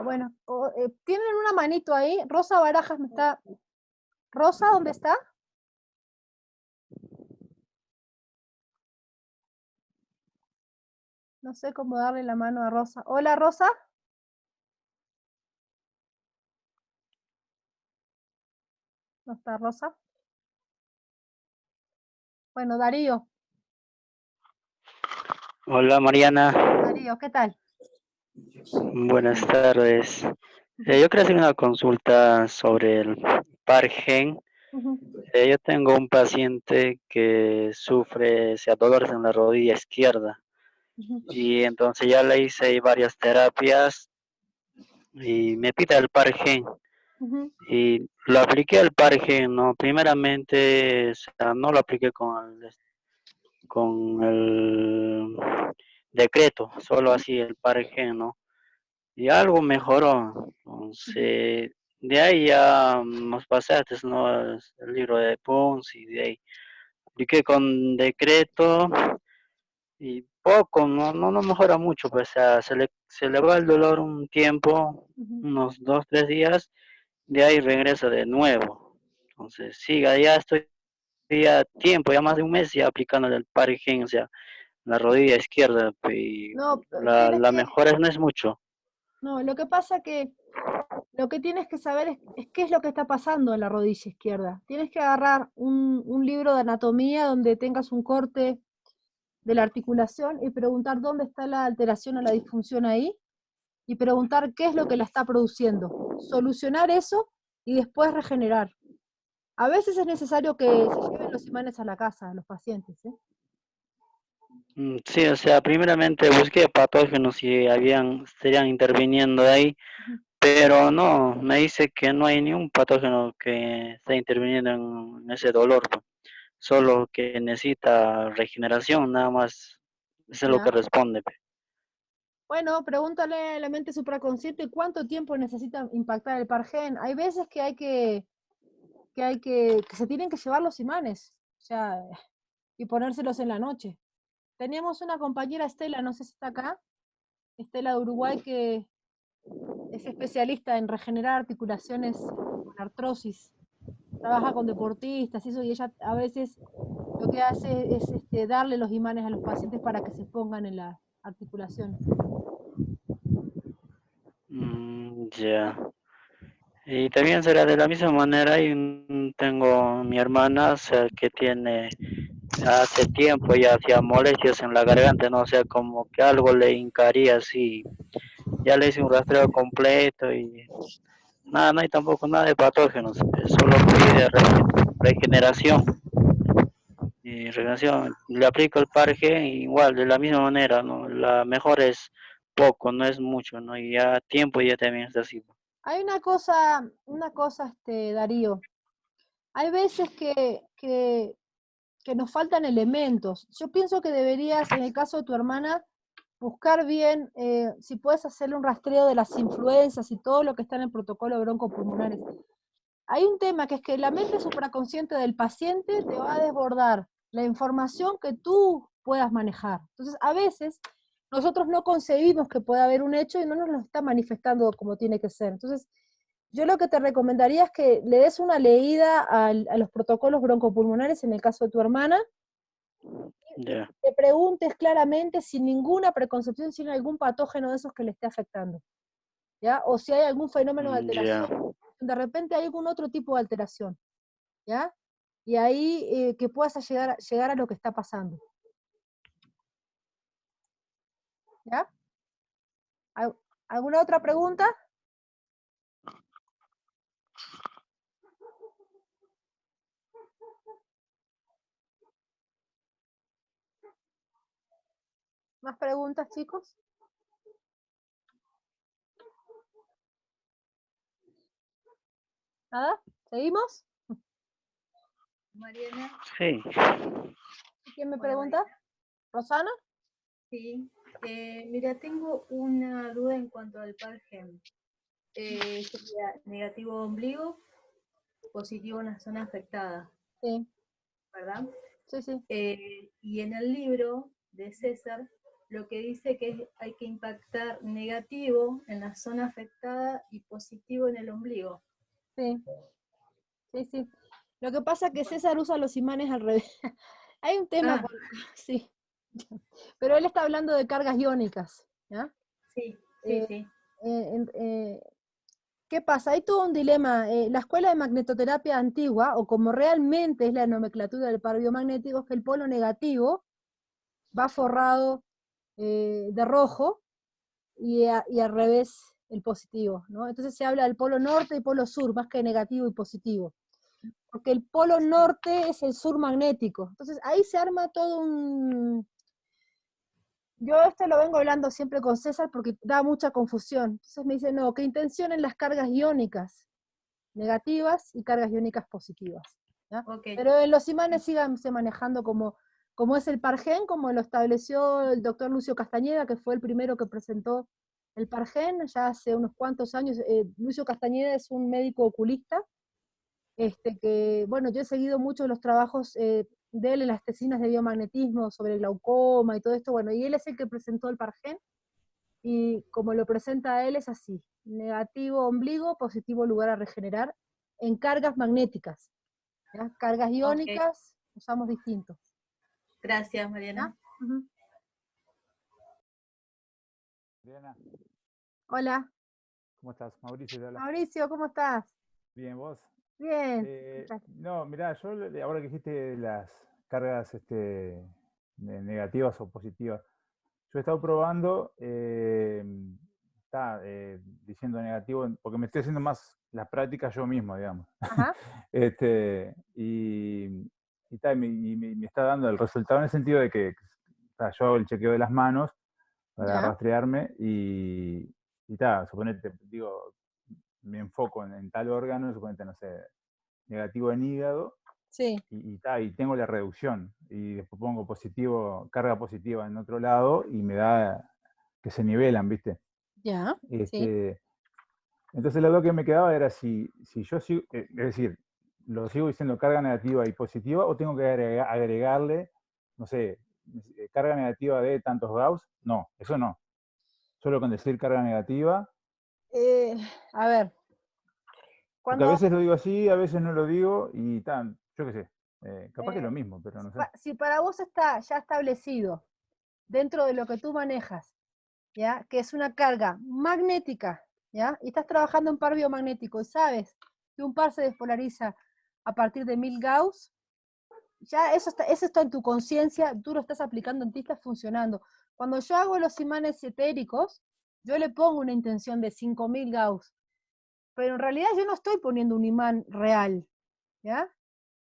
Bueno, tienen una manito ahí. Rosa Barajas me está. ¿Rosa dónde está? No sé cómo darle la mano a Rosa. Hola, Rosa. ¿No está Rosa? Bueno, Darío. Hola Mariana. Darío, ¿qué tal? Buenas tardes. Yo quería hacer una consulta sobre el Pargen. Yo tengo un paciente que sufre dolores en la rodilla izquierda y entonces ya le hice varias terapias y me pita el par gen. Ujú. Y lo apliqué al par gen, ¿no? Primeramente, o sea, no lo apliqué con el decreto, solo así el par gen, ¿no? Y algo mejoró. Entonces, de ahí ya nos pasaste, ¿no? El libro de Pons y de ahí apliqué con decreto y poco, no mejora mucho, pues, o sea, se le va el dolor un tiempo, Ujú. unos 2, 3 días, de ahí regresa de nuevo. Entonces, siga, ya estoy ya tiempo, ya más de un mes ya aplicando el Parigen, o sea, la rodilla izquierda, y No, tienes la que, mejora no es mucho. no, lo que pasa que lo que tienes que saber es qué es lo que está pasando en la rodilla izquierda. Tienes que agarrar un libro de anatomía donde tengas un corte de la articulación y preguntar dónde está la alteración o la disfunción ahí y preguntar qué es lo que la está produciendo. Solucionar eso y después regenerar. A veces es necesario que se lleven los imanes a la casa, a los pacientes, ¿eh? Sí, o sea, primeramente busqué patógenos y estarían interviniendo ahí, Ujú. pero no, me dice que no hay ningún patógeno que esté interviniendo en ese dolor, pues. Solo que necesita regeneración, nada más. Eso es lo que Ya. responde, pues. Bueno, pregúntale a la mente supraconsciente cuánto tiempo necesita impactar el par gen. Hay veces que se tienen que llevar los imanes, o sea, y ponérselos en la noche. Teníamos una compañera, Estela, no sé si está acá, Estela de Uruguay, que es especialista en regenerar articulaciones con artrosis. Trabaja con deportistas y eso, y ella a veces lo que hace es darle los imanes a los pacientes para que se pongan en las articulaciones. Ya. Y también será de la misma manera, tengo mi hermana, o sea, que tiene hace tiempo ya hacía molestias en la garganta, no, o sea, como que algo le hincaría así. Ya le hice un rastreo completo y nada, no hay tampoco nada de patógenos, solo pide regeneración. Y regeneración, le aplico el parque igual, de la misma manera, ¿no? La mejor es poco, no es mucho, ¿no? Y ya tiempo ya también está así. Hay una cosa, Darío. Hay veces que nos faltan elementos. Yo pienso que deberías, en el caso de tu hermana, buscar bien si puedes hacerle un rastreo de las influencias y todo lo que está en el protocolo de broncopulmonares. Hay un tema que es que la mente supraconsciente del paciente te va a desbordar la información que tú puedas manejar. Entonces, a veces nosotros no concebimos que pueda haber un hecho y no nos lo está manifestando como tiene que ser. Entonces, yo lo que te recomendaría es que le des una leída a los protocolos broncopulmonares en el caso de tu hermana, Ya, te preguntes claramente sin ninguna preconcepción, sin algún patógeno de esos que le esté afectando, ¿ya? O si hay algún fenómeno de ya. alteración, de repente hay algún otro tipo de alteración, ¿ya? Y ahí que puedas llegar a lo que está pasando, ¿ya? ¿Alguna otra pregunta? ¿Más preguntas, chicos? ¿Nada? ¿Seguimos? Mariana, Sí. ¿Quién me hola pregunta? Mariana. ¿Rosana? Sí, mira, tengo una duda en cuanto al Pargem. Sería negativo ombligo, positivo en la zona afectada, Sí, ¿verdad? sí, sí. Y en el libro de César, lo que dice que hay que impactar negativo en la zona afectada y positivo en el ombligo. Sí, sí, sí. Lo que pasa es que César usa los imanes al revés. Hay un tema Ah, con... Sí. Pero él está hablando de cargas iónicas, ¿ya? sí, sí, Eh, sí. eh, eh, ¿Qué pasa? Hay todo un dilema. La escuela de magnetoterapia antigua, o como realmente es la nomenclatura del par biomagnético, es que el polo negativo va forrado de rojo y al revés el positivo, ¿no? Entonces se habla del polo norte y polo sur, más que negativo y positivo. Porque el polo norte es el sur magnético. Entonces ahí se arma todo Yo esto lo vengo hablando siempre con César porque da mucha confusión. Entonces me dice, no, que intención en las cargas iónicas negativas y cargas iónicas positivas. ¿ya? Ok. Pero en los imanes síganse manejando como es el PARGEN, como lo estableció el doctor Lucio Castañeda, que fue el primero que presentó el PARGEN ya hace unos cuantos años. Lucio Castañeda es un médico oculista, que, bueno, yo he seguido mucho los trabajos de él en las tesinas de biomagnetismo sobre el glaucoma y todo esto, bueno, y él es el que presentó el PARGEN, y como lo presenta él es así: negativo ombligo, positivo lugar a regenerar, en cargas magnéticas. ¿ya? Cargas iónicas, usamos distintos. Gracias, Mariana. ¿ya? Ujú. Mariana, Hola, ¿cómo estás? Mauricio te habla. Mauricio, ¿cómo estás? Bien, ¿vos? Bien. No, mirá, yo ahora que dijiste las cargas negativas o positivas, yo he estado probando, diciendo negativo, porque me estoy haciendo más las prácticas yo mismo, digamos. Ajá. Me está dando el resultado en el sentido de que yo hago el chequeo de las manos para Ya. rastrearme y suponete, digo, me enfoco en tal órgano, suponete, no sé, negativo en hígado, Sí. y tengo la reducción, y después pongo positivo, carga positiva en otro lado, y me da que se nivelan, ¿viste? Ya. Sí. Entonces la duda que me quedaba era si yo sigo, es decir, lo sigo diciendo carga negativa y positiva, o tengo que agregarle, no sé, carga negativa de tantos Gauss. No, eso no. Solo con decir carga negativa. A ver. Porque a veces lo digo así, a veces no lo digo, y yo qué sé. Capaz que es lo mismo, pero no sé. Si para vos está ya establecido dentro de lo que tú manejas, ¿ya? Que es una carga magnética, ¿ya? Y estás trabajando en par biomagnético y sabes que un par se despolariza a partir de 1000 Gauss, ya eso está en tu conciencia, tú lo estás aplicando en ti, está funcionando. Cuando yo hago los imanes etéricos, yo le pongo una intención de 5000 Gauss, pero en realidad yo no estoy poniendo un imán real, ¿ya?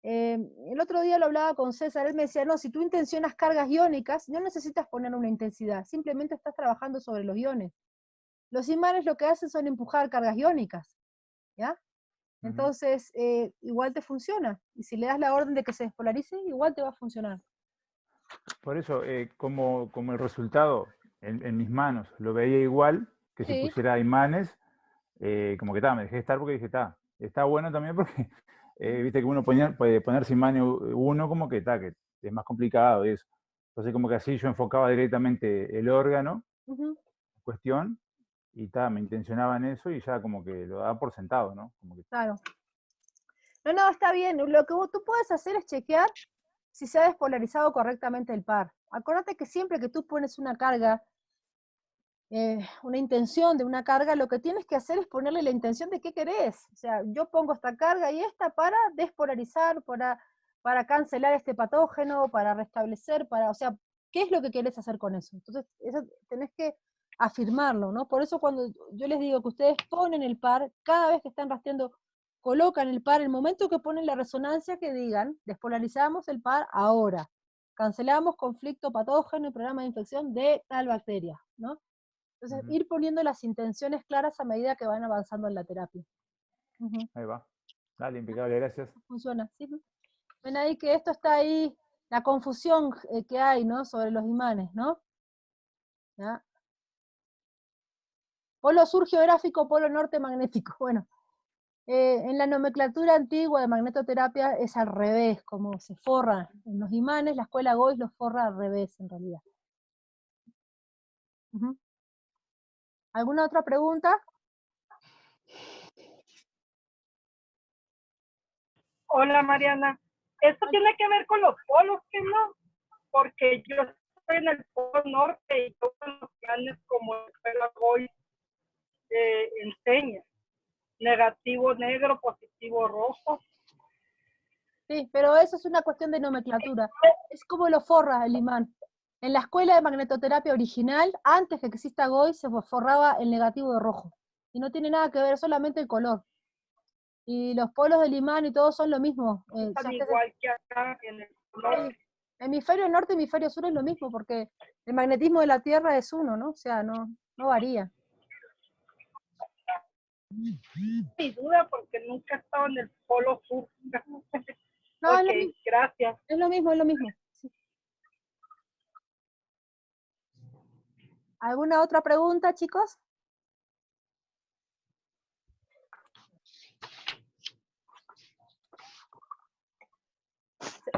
El otro día lo hablaba con César, él me decía, no, si tú intencionas cargas iónicas, no necesitas poner una intensidad, simplemente estás trabajando sobre los iones. Los imanes lo que hacen son empujar cargas iónicas, ¿ya? Entonces, igual te funciona. Y si le das la orden de que se despolarice, igual te va a funcionar. Por eso, como el resultado en mis manos lo veía igual que si pusiera imanes, como que me dejé estar porque dije, está bueno también porque, viste que uno puede ponerse imanes uno como que es más complicado y eso. Entonces como que así yo enfocaba directamente el órgano en cuestión y me intencionaba en eso y ya como que lo daba por sentado, ¿no? Como que... Claro. No, está bien. Lo que tú puedes hacer es chequear si se ha despolarizado correctamente el par. Acuérdate que siempre que tú pones una carga, una intención de una carga, lo que tienes que hacer es ponerle la intención de qué querés. O sea, yo pongo esta carga y esta para despolarizar, para cancelar este patógeno, para restablecer, o sea, ¿qué es lo que querés hacer con eso? Entonces, eso tenés que afirmarlo, ¿no? Por eso cuando yo les digo que ustedes ponen el par, cada vez que están rastreando, colocan el par, el momento que ponen la resonancia, que digan, despolarizamos el par ahora, cancelamos conflicto patógeno y programa de infección de tal bacteria, ¿no? Entonces, ir poniendo las intenciones claras a medida que van avanzando en la terapia. Ahí va. Dale, impecable, gracias. Funciona, ¿sí? Ven ahí que esto está ahí, la confusión que hay, ¿no? Sobre los imanes, ¿no? ¿Ya? Polo sur geográfico, polo norte magnético. Bueno, en la nomenclatura antigua de magnetoterapia es al revés, como se forra en los imanes, la escuela Gois los forra al revés, en realidad. ¿Alguna otra pregunta? Hola Mariana, esto tiene que ver con los polos, ¿qué no? Porque yo estoy en el polo norte y yo con los planes como el escuela Gois enseña, negativo negro, positivo rojo. Sí, pero eso es una cuestión de nomenclatura. Es como lo forra el imán. En la escuela de magnetoterapia original, antes que exista Gois, se forraba el negativo de rojo. Y no tiene nada que ver, solamente el color. Y los polos del imán y todo son lo mismo. Igual que acá en el norte. Hemisferio norte, hemisferio sur es lo mismo, porque el magnetismo de la Tierra es uno, ¿no? O sea, no varía. Mi duda porque nunca he estado en el polo sur. No, Ok, es lo mismo. gracias. Es lo mismo, es lo mismo. Sí. ¿Alguna otra pregunta, chicos?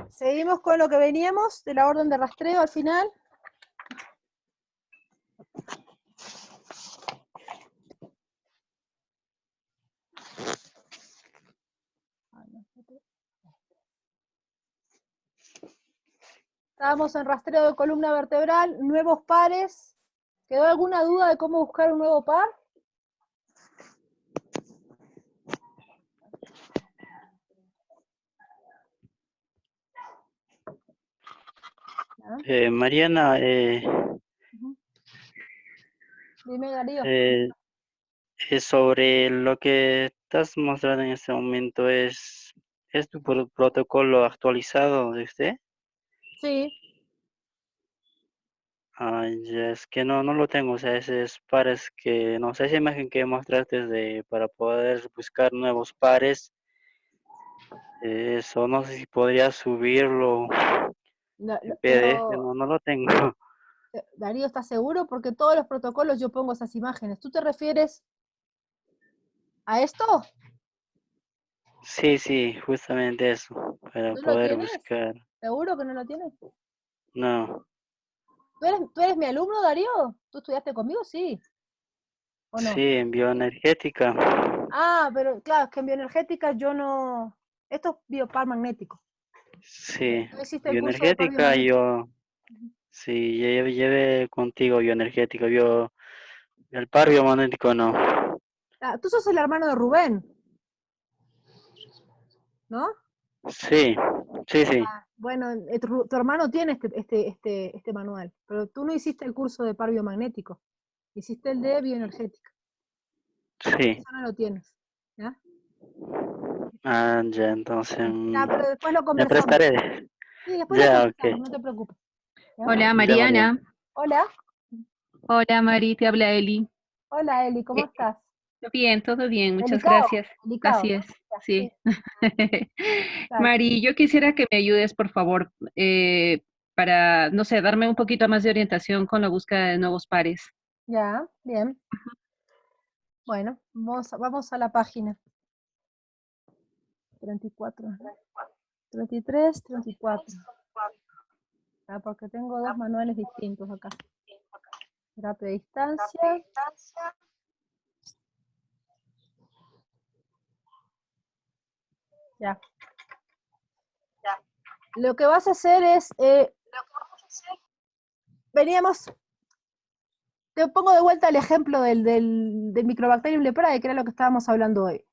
Seguimos con lo que veníamos de la orden de rastreo al final. Estábamos en rastreo de columna vertebral, nuevos pares. ¿Quedó alguna duda de cómo buscar un nuevo par? Mariana, Dime, Darío. sobre lo que estás mostrando en este momento, ¿es tu protocolo actualizado de usted? Sí. Ya es que no lo tengo, o sea, esos pares que, no sé, esa imagen que mostraste para poder buscar nuevos pares, eso no sé si podría subirlo en PDF, Pero, no lo tengo. Darío, ¿estás seguro? Porque todos los protocolos yo pongo esas imágenes. ¿Tú te refieres a esto? Sí, justamente eso, para ¿No lo poder tienes? buscar. ¿Seguro que no lo tienes? No, ¿Tú eres mi alumno, Darío? ¿Tú estudiaste conmigo? Sí. ¿O no? sí, en bioenergética. Ah, pero claro, es que en bioenergética yo no... Esto es biopar magnético. Sí, ¿No hiciste el curso de par bioenergética biomagnético? sí, llevé contigo bioenergética, el par biomagnético no. Ah, tú sos el hermano de Rubén, ¿no? Sí. Ah, bueno, tu hermano tiene este manual, pero tú no hiciste el curso de par biomagnético, hiciste el de bioenergética. Sí. Eso no lo tienes, ¿ya? Ah, ya, entonces Ya, pero después lo me conversamos. prestaré. Sí, después lo Ya, conversamos, ok. no te preocupes. ¿Ya? Hola Ya, Mariana. Hola. Hola Mari, te habla Eli. Hola, Eli, ¿cómo estás? Bien, todo bien, muchas Delicado, gracias. delicado, Así ¿no? es, Ya, sí. dale. Mari, yo quisiera que me ayudes, por favor, para, no sé, darme un poquito más de orientación con la búsqueda de nuevos pares. Ya, bien. Bueno, vamos a la página. 34, 33, 34. Ah, porque tengo dos manuales distintos acá. Terapia a distancia. Ya. Lo que vas a hacer es, veníamos, te pongo de vuelta el ejemplo del Microbacterium leprae, que era lo que estábamos hablando hoy.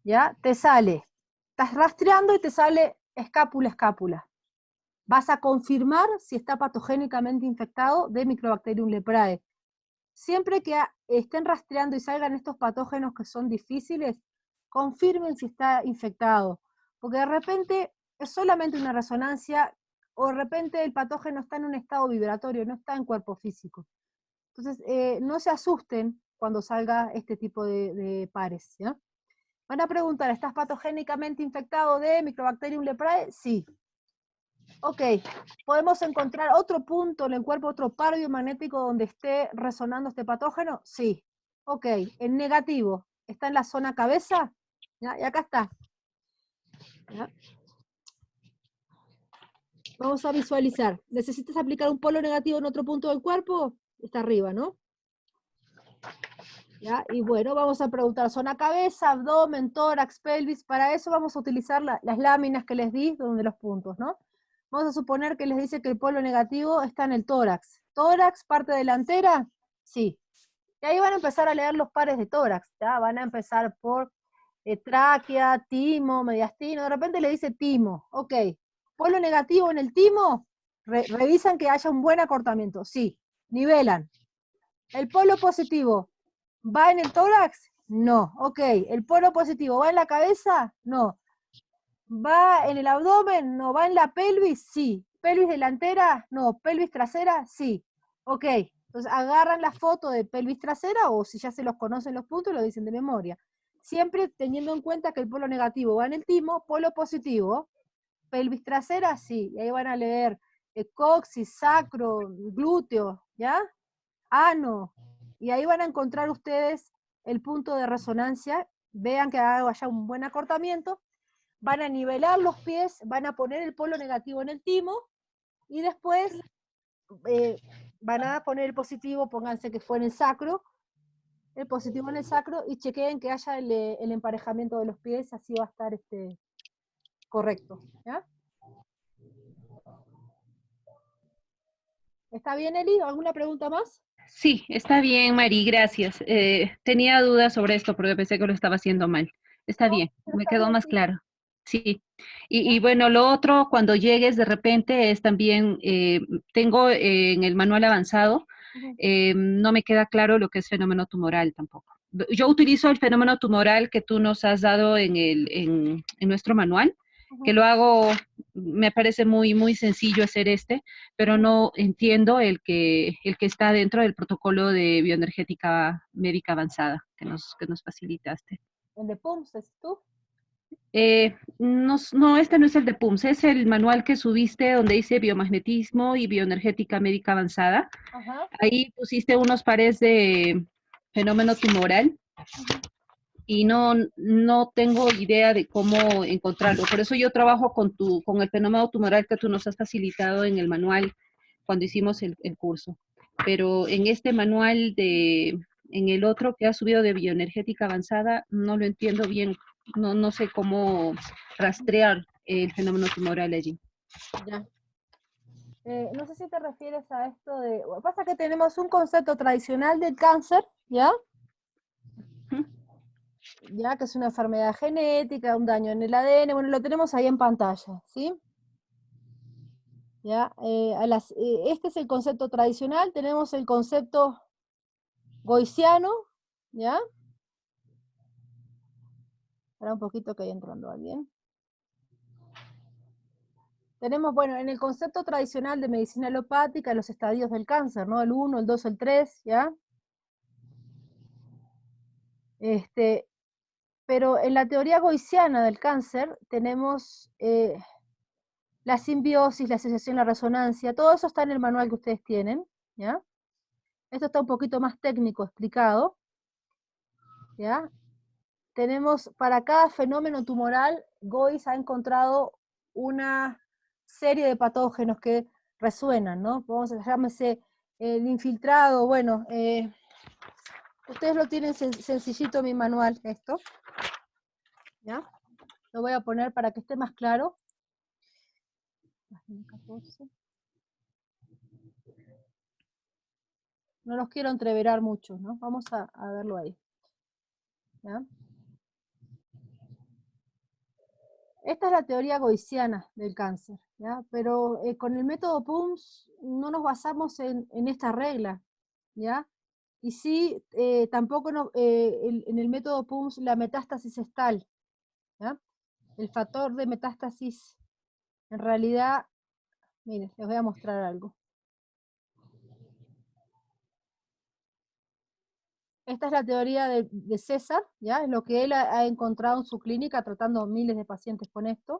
¿Ya? Te sale, estás rastreando y te sale escápula. Vas a confirmar si está patogénicamente infectado de Microbacterium leprae. Siempre que estén rastreando y salgan estos patógenos que son difíciles, confirmen si está infectado, porque de repente es solamente una resonancia o de repente el patógeno está en un estado vibratorio, no está en cuerpo físico. Entonces, no se asusten cuando salga este tipo de pares, ¿ya? Van a preguntar, ¿estás patogénicamente infectado de Microbacterium leprae? Sí. Ok, ¿podemos encontrar otro punto en el cuerpo, otro par biomagnético donde esté resonando este patógeno? Sí. Ok, en negativo, ¿está en la zona cabeza? ¿Ya? Y acá está. ¿Ya? Vamos a visualizar. ¿Necesitas aplicar un polo negativo en otro punto del cuerpo? Está arriba, ¿no? ¿Ya? Y bueno, vamos a preguntar zona cabeza, abdomen, tórax, pelvis. Para eso vamos a utilizar las láminas que les di, donde los puntos, ¿no? Vamos a suponer que les dice que el polo negativo está en el tórax. ¿Tórax, parte delantera? Sí. Y ahí van a empezar a leer los pares de tórax, ¿ya? Van a empezar por tráquea, timo, mediastino. De repente le dice timo. Ok. ¿Polo negativo en el timo? Revisan que haya un buen acortamiento. Sí. Nivelan. ¿El polo positivo va en el tórax? No. Ok. ¿El polo positivo va en la cabeza? No. ¿Va en el abdomen? No. ¿Va en la pelvis? Sí. ¿pelvis delantera? No. ¿Pelvis trasera? Sí. Ok, entonces agarran la foto de pelvis trasera, o si ya se los conocen los puntos, lo dicen de memoria. Siempre teniendo en cuenta que el polo negativo va en el timo, polo positivo, pelvis trasera, sí, y ahí van a leer coxis, sacro, glúteo, ¿ya? Ano, y ahí van a encontrar ustedes el punto de resonancia. Vean que haya un buen acortamiento, van a nivelar los pies, van a poner el polo negativo en el timo, y después van a poner el positivo, pónganse que fue en el sacro, el positivo en el sacro, y chequeen que haya el emparejamiento de los pies, así va a estar correcto, ¿ya? ¿Está bien, Eli? ¿Alguna pregunta más? Sí, está bien, Mari, gracias. Tenía dudas sobre esto porque pensé que lo estaba haciendo mal. Está bien, me quedó más claro. Sí. Y bueno, lo otro, cuando llegues de repente, es también, tengo en el manual avanzado, no me queda claro lo que es fenómeno tumoral tampoco. Yo utilizo el fenómeno tumoral que tú nos has dado en nuestro manual, que lo hago, me parece muy sencillo hacer pero no entiendo el que está dentro del protocolo de bioenergética médica avanzada que nos facilitaste. ¿El de PUMS, es tú? No, este no es el de PUMS, es el manual que subiste donde dice biomagnetismo y bioenergética médica avanzada. Ajá. Ahí pusiste unos pares de fenómeno tumoral y no tengo idea de cómo encontrarlo. Por eso yo trabajo con el fenómeno tumoral que tú nos has facilitado en el manual cuando hicimos el curso. Pero en este manual en el otro que ha subido de bioenergética avanzada, no lo entiendo bien. No sé cómo rastrear el fenómeno tumoral allí. Ya. No sé si te refieres a esto de... Pasa que tenemos un concepto tradicional del cáncer, ¿ya? Ya, que es una enfermedad genética, un daño en el ADN, bueno, lo tenemos ahí en pantalla, ¿sí? ¿Ya? Este es el concepto tradicional, tenemos el concepto goiciano, ¿ya? Espera un poquito que ahí entrando alguien. Tenemos, bueno, en el concepto tradicional de medicina alopática, los estadios del cáncer, ¿no? El 1, el 2, el 3, ¿ya? Pero en la teoría goiciana del cáncer tenemos la simbiosis, la asociación, la resonancia, todo eso está en el manual que ustedes tienen, ¿ya? Esto está un poquito más técnico explicado, ¿ya? Tenemos, para cada fenómeno tumoral, Goiz ha encontrado una serie de patógenos que resuenan, ¿no? Vamos a llamarse el infiltrado, bueno, ustedes lo tienen sencillito en mi manual, esto, ¿ya? Lo voy a poner para que esté más claro. Página 14. No los quiero entreverar mucho, ¿no? Vamos a verlo ahí. ¿Ya? Esta es la teoría goiciana del cáncer, ¿ya? Pero con el método PUMS no nos basamos en esta regla, ¿ya? Y sí, tampoco en el método PUMS la metástasis es tal, ¿ya? El factor de metástasis, en realidad, miren, les voy a mostrar algo. Esta es la teoría de César, ¿ya? Es lo que él ha encontrado en su clínica tratando miles de pacientes con esto,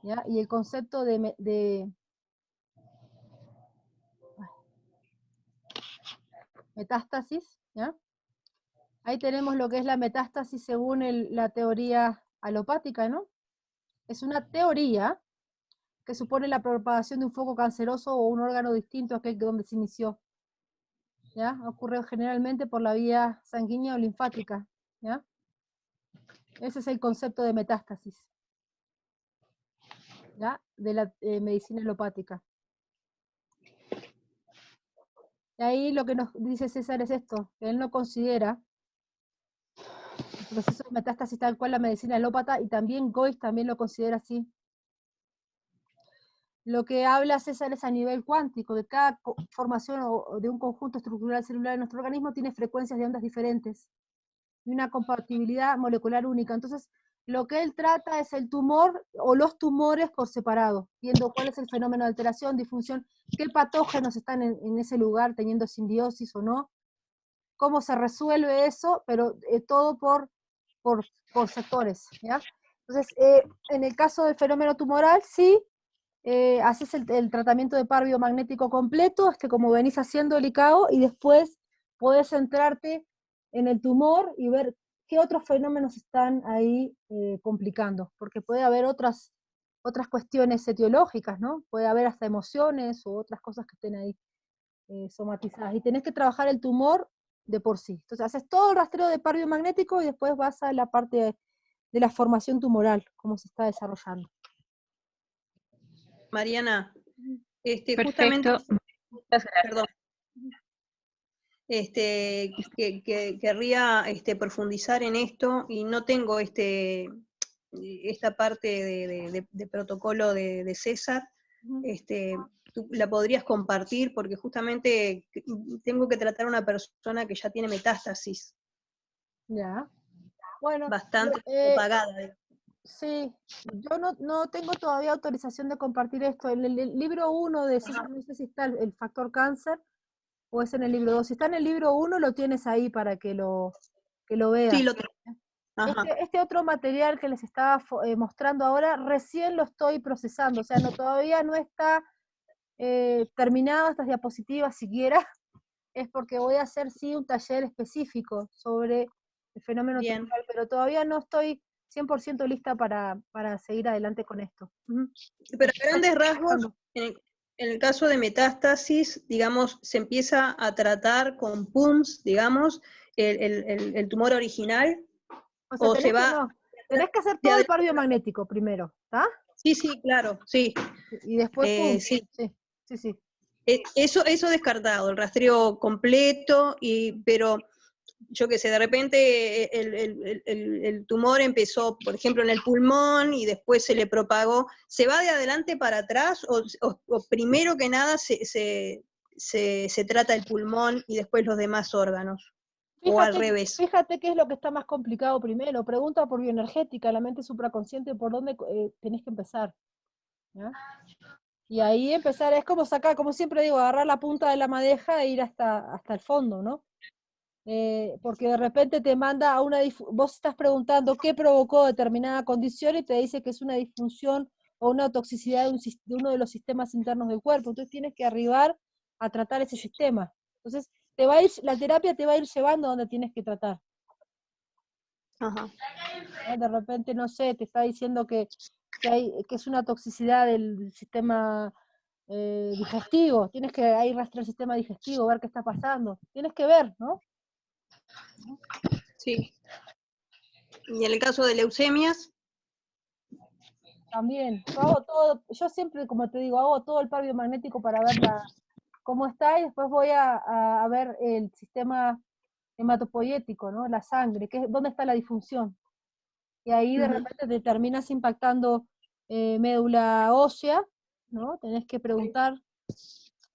¿ya? Y el concepto de metástasis, ¿ya? Ahí tenemos lo que es la metástasis según la teoría alopática, ¿no? Es una teoría que supone la propagación de un foco canceroso o un órgano distinto a aquel donde se inició, ¿ya? Ocurre generalmente por la vía sanguínea o linfática, ¿ya? Ese es el concepto de metástasis, ¿ya? De la medicina alopática. Y ahí lo que nos dice César es esto, que él no considera el proceso de metástasis tal cual la medicina alópata, y también Goiz también lo considera así. Lo que habla César es a nivel cuántico, que cada formación de un conjunto estructural celular en nuestro organismo tiene frecuencias de ondas diferentes y una compatibilidad molecular única. Entonces, lo que él trata es el tumor o los tumores por separado, viendo cuál es el fenómeno de alteración, disfunción, qué patógenos están en ese lugar teniendo simbiosis o no, cómo se resuelve eso, pero todo por sectores, ¿ya? Entonces, en el caso del fenómeno tumoral, sí, haces el tratamiento de par biomagnético completo, como venís haciendo el ICAO, y después podés centrarte en el tumor y ver qué otros fenómenos están ahí complicando, porque puede haber otras cuestiones etiológicas, ¿no? Puede haber hasta emociones u otras cosas que estén ahí somatizadas, y tenés que trabajar el tumor de por sí. Entonces haces todo el rastreo de par biomagnético y después vas a la parte de la formación tumoral, cómo se está desarrollando. Mariana, justamente, Perfecto. Muchas gracias. perdón, querría profundizar en esto y no tengo esta parte de protocolo de César. ¿Tú la podrías compartir? Porque justamente tengo que tratar a una persona que ya tiene metástasis. Ya. Bueno. Bastante propagada. Sí, yo no tengo todavía autorización de compartir esto. En el libro 1 de César, no sé si está el factor cáncer, o es en el libro 2. Si está en el libro 1, lo tienes ahí para que lo veas. Sí, lo tengo. Ajá. Este otro material que les estaba mostrando ahora, recién lo estoy procesando, o sea, todavía no está terminado estas diapositivas siquiera, es porque voy a hacer sí un taller específico sobre el fenómeno tumoral, pero todavía no estoy 100% lista para seguir adelante con esto. Pero a grandes rasgos, en el caso de metástasis, digamos, se empieza a tratar con PUMS, digamos, el tumor original, o se va... Tenés que hacer todo el par biomagnético primero, ¿está? Sí, sí, claro, sí. Y después PUMS, sí. Eso descartado, el rastreo completo, pero yo qué sé, de repente el tumor empezó, por ejemplo, en el pulmón y después se le propagó. ¿Se va de adelante para atrás o primero que nada se trata el pulmón y después los demás órganos? O al revés. Fíjate qué es lo que está más complicado primero. Pregunta por bioenergética, la mente supraconsciente, por dónde tenés que empezar. ¿Ya? Y ahí empezar, es como sacar, como siempre digo, agarrar la punta de la madeja e ir hasta el fondo, ¿no? Porque de repente te manda a vos estás preguntando qué provocó determinada condición y te dice que es una disfunción o una toxicidad de uno de los sistemas internos del cuerpo, entonces tienes que arribar a tratar ese sistema. Entonces la terapia te va a ir llevando a donde tienes que tratar. Ajá. De repente, no sé, te está diciendo que es una toxicidad del sistema digestivo, tienes que ahí rastrear el sistema digestivo, ver qué está pasando, tienes que ver, ¿no? Sí. ¿Y en el caso de leucemias? También, yo hago todo, yo siempre, como te digo, hago todo el par biomagnético para ver cómo está, y después voy a ver el sistema hematopoyético, ¿no? La sangre, dónde está la disfunción. Y ahí de repente te terminas impactando médula ósea, ¿no? Tenés que preguntar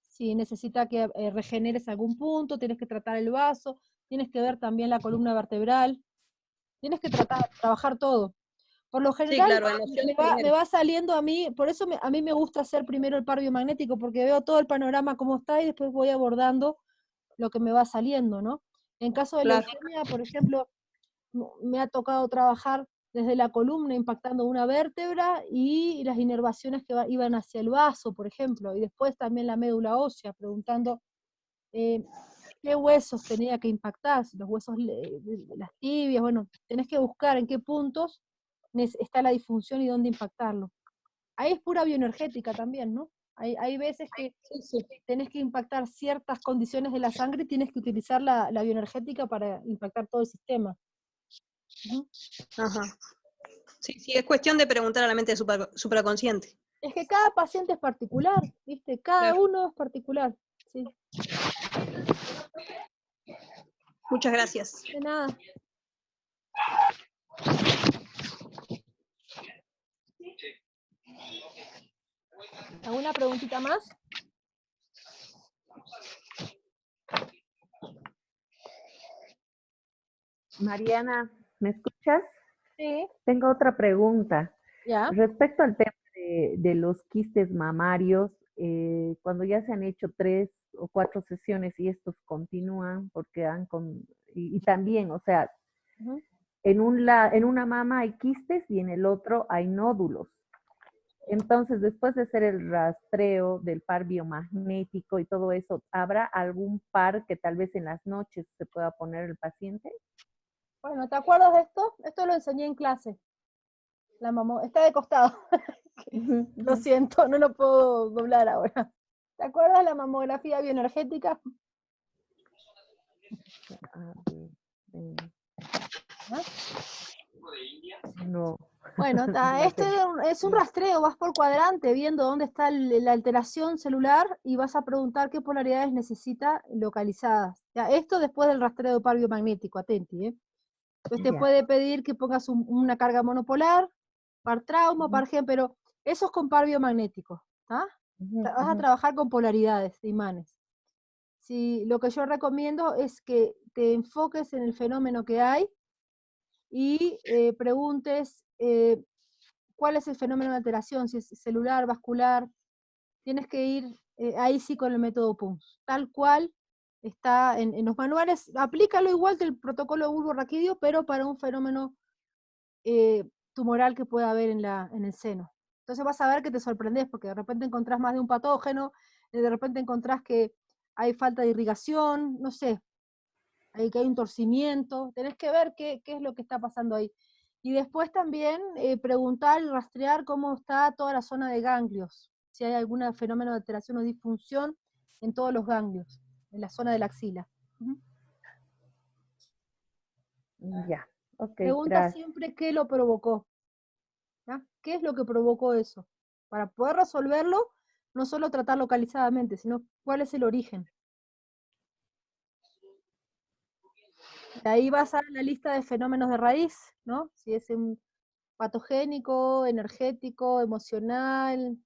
si necesita que regeneres algún punto, tienes que tratar el vaso, tienes que ver también la columna vertebral, tienes que trabajar todo. Por lo general, sí, claro, me va saliendo a mí, por eso a mí me gusta hacer primero el par biomagnético, porque veo todo el panorama como está y después voy abordando lo que me va saliendo, ¿no? En caso de leucemia, por ejemplo, me ha tocado trabajar desde la columna impactando una vértebra y las inervaciones que iban hacia el vaso, por ejemplo, y después también la médula ósea, preguntando qué huesos tenía que impactar, si los huesos, las tibias, bueno, tenés que buscar en qué puntos está la disfunción y dónde impactarlo. Ahí es pura bioenergética también, ¿no? Hay veces que tenés que impactar ciertas condiciones de la sangre y tienes que utilizar la bioenergética para impactar todo el sistema. Ajá. Sí, es cuestión de preguntar a la mente supraconsciente. Es que cada paciente es particular, ¿viste? Cada uno es particular, sí. Muchas gracias. De nada. ¿Alguna preguntita más? Mariana, ¿me escuchas? Sí, Tengo otra pregunta. ya. Respecto al tema de los quistes mamarios, cuando ya se han hecho 3 o 4 sesiones y estos continúan porque y también, o sea, Ujú. en una mama hay quistes y en el otro hay nódulos. Entonces, después de hacer el rastreo del par biomagnético y todo eso, ¿habrá algún par que tal vez en las noches se pueda poner el paciente? Bueno, ¿te acuerdas de esto? Esto lo enseñé en clase. Está de costado. Ujú, Lo ujú. siento, no lo puedo doblar ahora. ¿Te acuerdas de la mamografía bioenergética? A ver, ¿Ah? no. Bueno, No este sé. es un rastreo, vas por cuadrante viendo dónde está la alteración celular y vas a preguntar qué polaridades necesita localizadas. Ya, esto después del rastreo de par biomagnético, atenti, ¿eh? Entonces te Ya. puede pedir que pongas una carga monopolar, par trauma, Ujú, par gen, pero eso es con par biomagnético, ¿tá? ujú, Vas a ujú. trabajar con polaridades de imanes. Lo que yo recomiendo es que te enfoques en el fenómeno que hay y preguntes cuál es el fenómeno de alteración, si es celular, vascular. Tienes que ir ahí sí con el método PUMS, tal cual está en los manuales. Aplícalo igual que el protocolo bulbo-raquídeo, pero para un fenómeno tumoral que pueda haber en el seno. Entonces vas a ver que te sorprendes, porque de repente encontrás más de un patógeno, de repente encontrás que hay falta de irrigación, no sé, que hay un torcimiento, tenés que ver qué es lo que está pasando ahí. Y después también preguntar y rastrear cómo está toda la zona de ganglios, si hay algún fenómeno de alteración o disfunción en todos los ganglios, en la zona de la axila. Ujú. Ya, ok, Pregunta gracias. siempre qué lo provocó, ¿ya? ¿Qué es lo que provocó eso? Para poder resolverlo, no solo tratar localizadamente, sino cuál es el origen. De ahí vas a la lista de fenómenos de raíz, ¿no? Si es un patogénico, energético, emocional,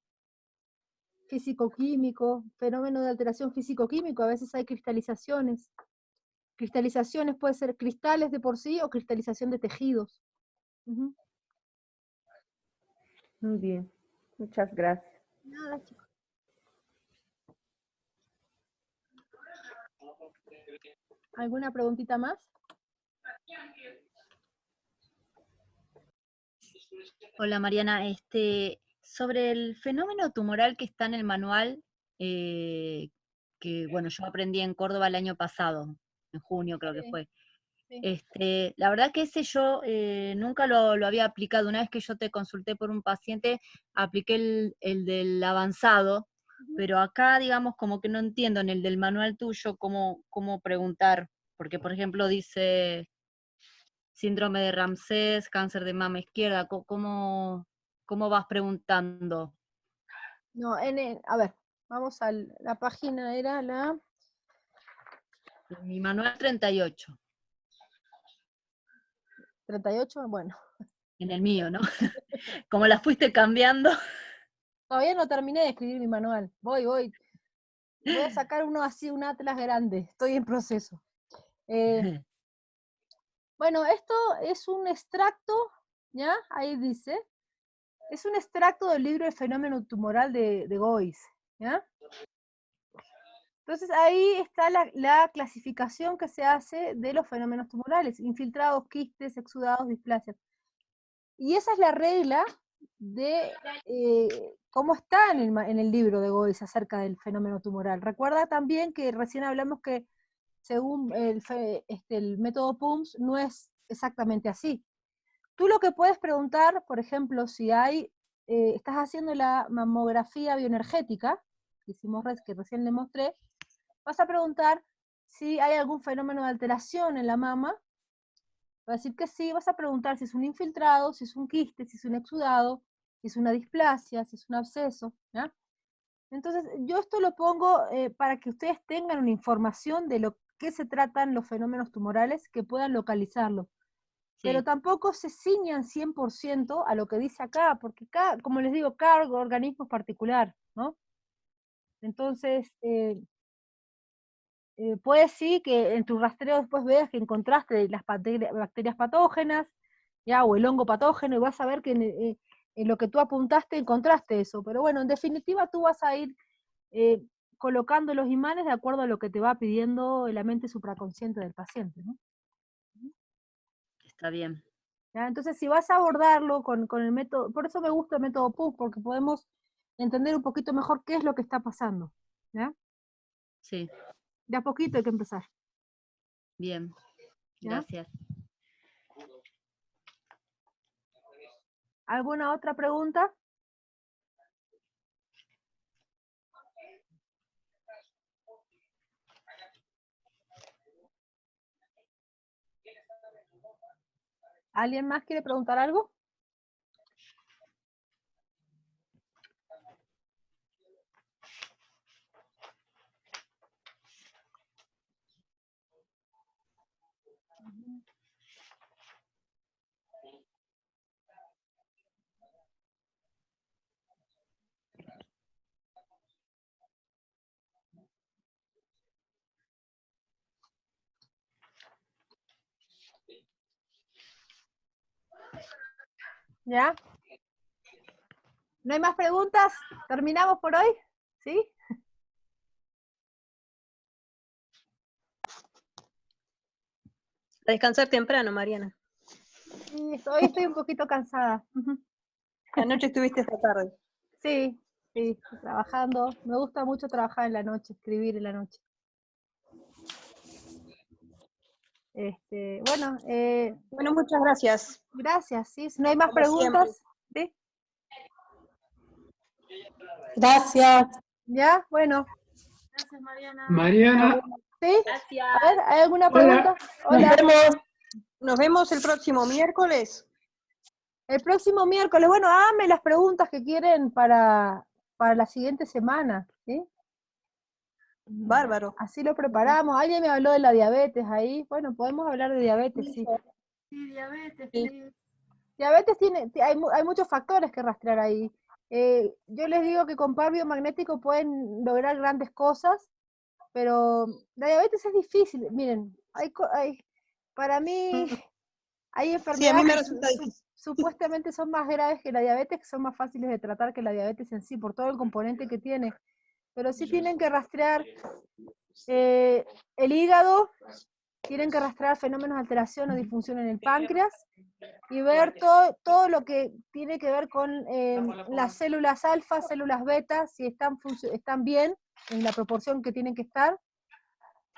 físico-químico, fenómeno de alteración físico-químico, a veces hay cristalizaciones. Cristalizaciones puede ser cristales de por sí o cristalización de tejidos. Ujú. Muy bien, muchas gracias. Nada, chicos. ¿Alguna preguntita más? Hola Mariana, sobre el fenómeno tumoral que está en el manual, eh, que bueno, yo aprendí en Córdoba el año pasado, en junio creo que Sí, fue. sí. La verdad que ese yo nunca lo había aplicado. Una vez que yo te consulté por un paciente, apliqué el del avanzado, Ujú. pero acá, digamos, como que no entiendo en el del manual tuyo cómo preguntar, porque por ejemplo dice síndrome de Ramsés, cáncer de mama izquierda, ¿cómo vas preguntando? No, a ver, vamos a la página, era la En mi manual 38, 38, bueno. en el mío, ¿no? Como la fuiste cambiando. Todavía no terminé de escribir mi manual. Voy a sacar uno así, un atlas grande. Estoy en proceso. Bueno, esto es un extracto, ¿ya? Ahí dice. Es un extracto del libro El fenómeno tumoral de Gois, ¿ya? Entonces ahí está la clasificación que se hace de los fenómenos tumorales, infiltrados, quistes, exudados, displasias. Y esa es la regla de cómo está en el libro de Gois acerca del fenómeno tumoral. Recuerda también que recién hablamos que según el método PUMS no es exactamente así. Tú lo que puedes preguntar, por ejemplo, si estás haciendo la mamografía bioenergética, que recién le mostré, vas a preguntar si hay algún fenómeno de alteración en la mama. Va a decir que sí, vas a preguntar si es un infiltrado, si es un quiste, si es un exudado, si es una displasia, si es un absceso, ¿ya? Entonces, yo esto lo pongo para que ustedes tengan una información de lo que se tratan los fenómenos tumorales, que puedan localizarlo. Pero Sí, tampoco se ciñan 100% a lo que dice acá, porque como les digo, cada organismo es particular, ¿no? Entonces, puede sí que en tu rastreo después veas que encontraste las bacterias patógenas, ya, o el hongo patógeno, y vas a ver que en lo que tú apuntaste encontraste eso. Pero bueno, en definitiva tú vas a ir colocando los imanes de acuerdo a lo que te va pidiendo la mente supraconsciente del paciente, ¿no? Está bien. ¿Ya? Entonces, si vas a abordarlo con el método, por eso me gusta el método PUF, porque podemos entender un poquito mejor qué es lo que está pasando, ¿ya? Sí. De a poquito hay que empezar. Bien, ¿Ya? gracias. ¿Alguna otra pregunta? ¿Alguien más quiere preguntar algo? ¿Ya? ¿No hay más preguntas? ¿Terminamos por hoy? ¿Sí? A descansar temprano, Mariana. Sí, hoy estoy un poquito cansada. Anoche estuviste esta tarde. Sí, sí, trabajando. Me gusta mucho trabajar en la noche, escribir en la noche. Bueno, muchas gracias. Gracias, sí. Si no hay más Como siempre. preguntas, ¿sí? Gracias. ¿Ya? Bueno. Gracias, Mariana. Mariana. ¿Sí? Gracias. A ver, ¿hay alguna Hola. pregunta? Hola. Nos vemos. Nos vemos el próximo miércoles. El próximo miércoles. Bueno, háganme las preguntas que quieren para la siguiente semana, ¿sí? Bárbaro. Así lo preparamos. Alguien me habló de la diabetes ahí. Bueno, podemos hablar de diabetes, sí. Sí, diabetes, Sí. sí. Diabetes hay muchos factores que rastrear ahí. Yo les digo que con par biomagnético pueden lograr grandes cosas, pero la diabetes es difícil. Miren, para mí hay Sí, a enfermedades mí me que resulta difícil. supuestamente son más graves que la diabetes, que son más fáciles de tratar que la diabetes en sí, por todo el componente que tiene. Pero sí tienen que rastrear el hígado, tienen que rastrear fenómenos de alteración o disfunción en el páncreas y ver todo lo que tiene que ver con las células alfa, células beta, si están bien en la proporción que tienen que estar,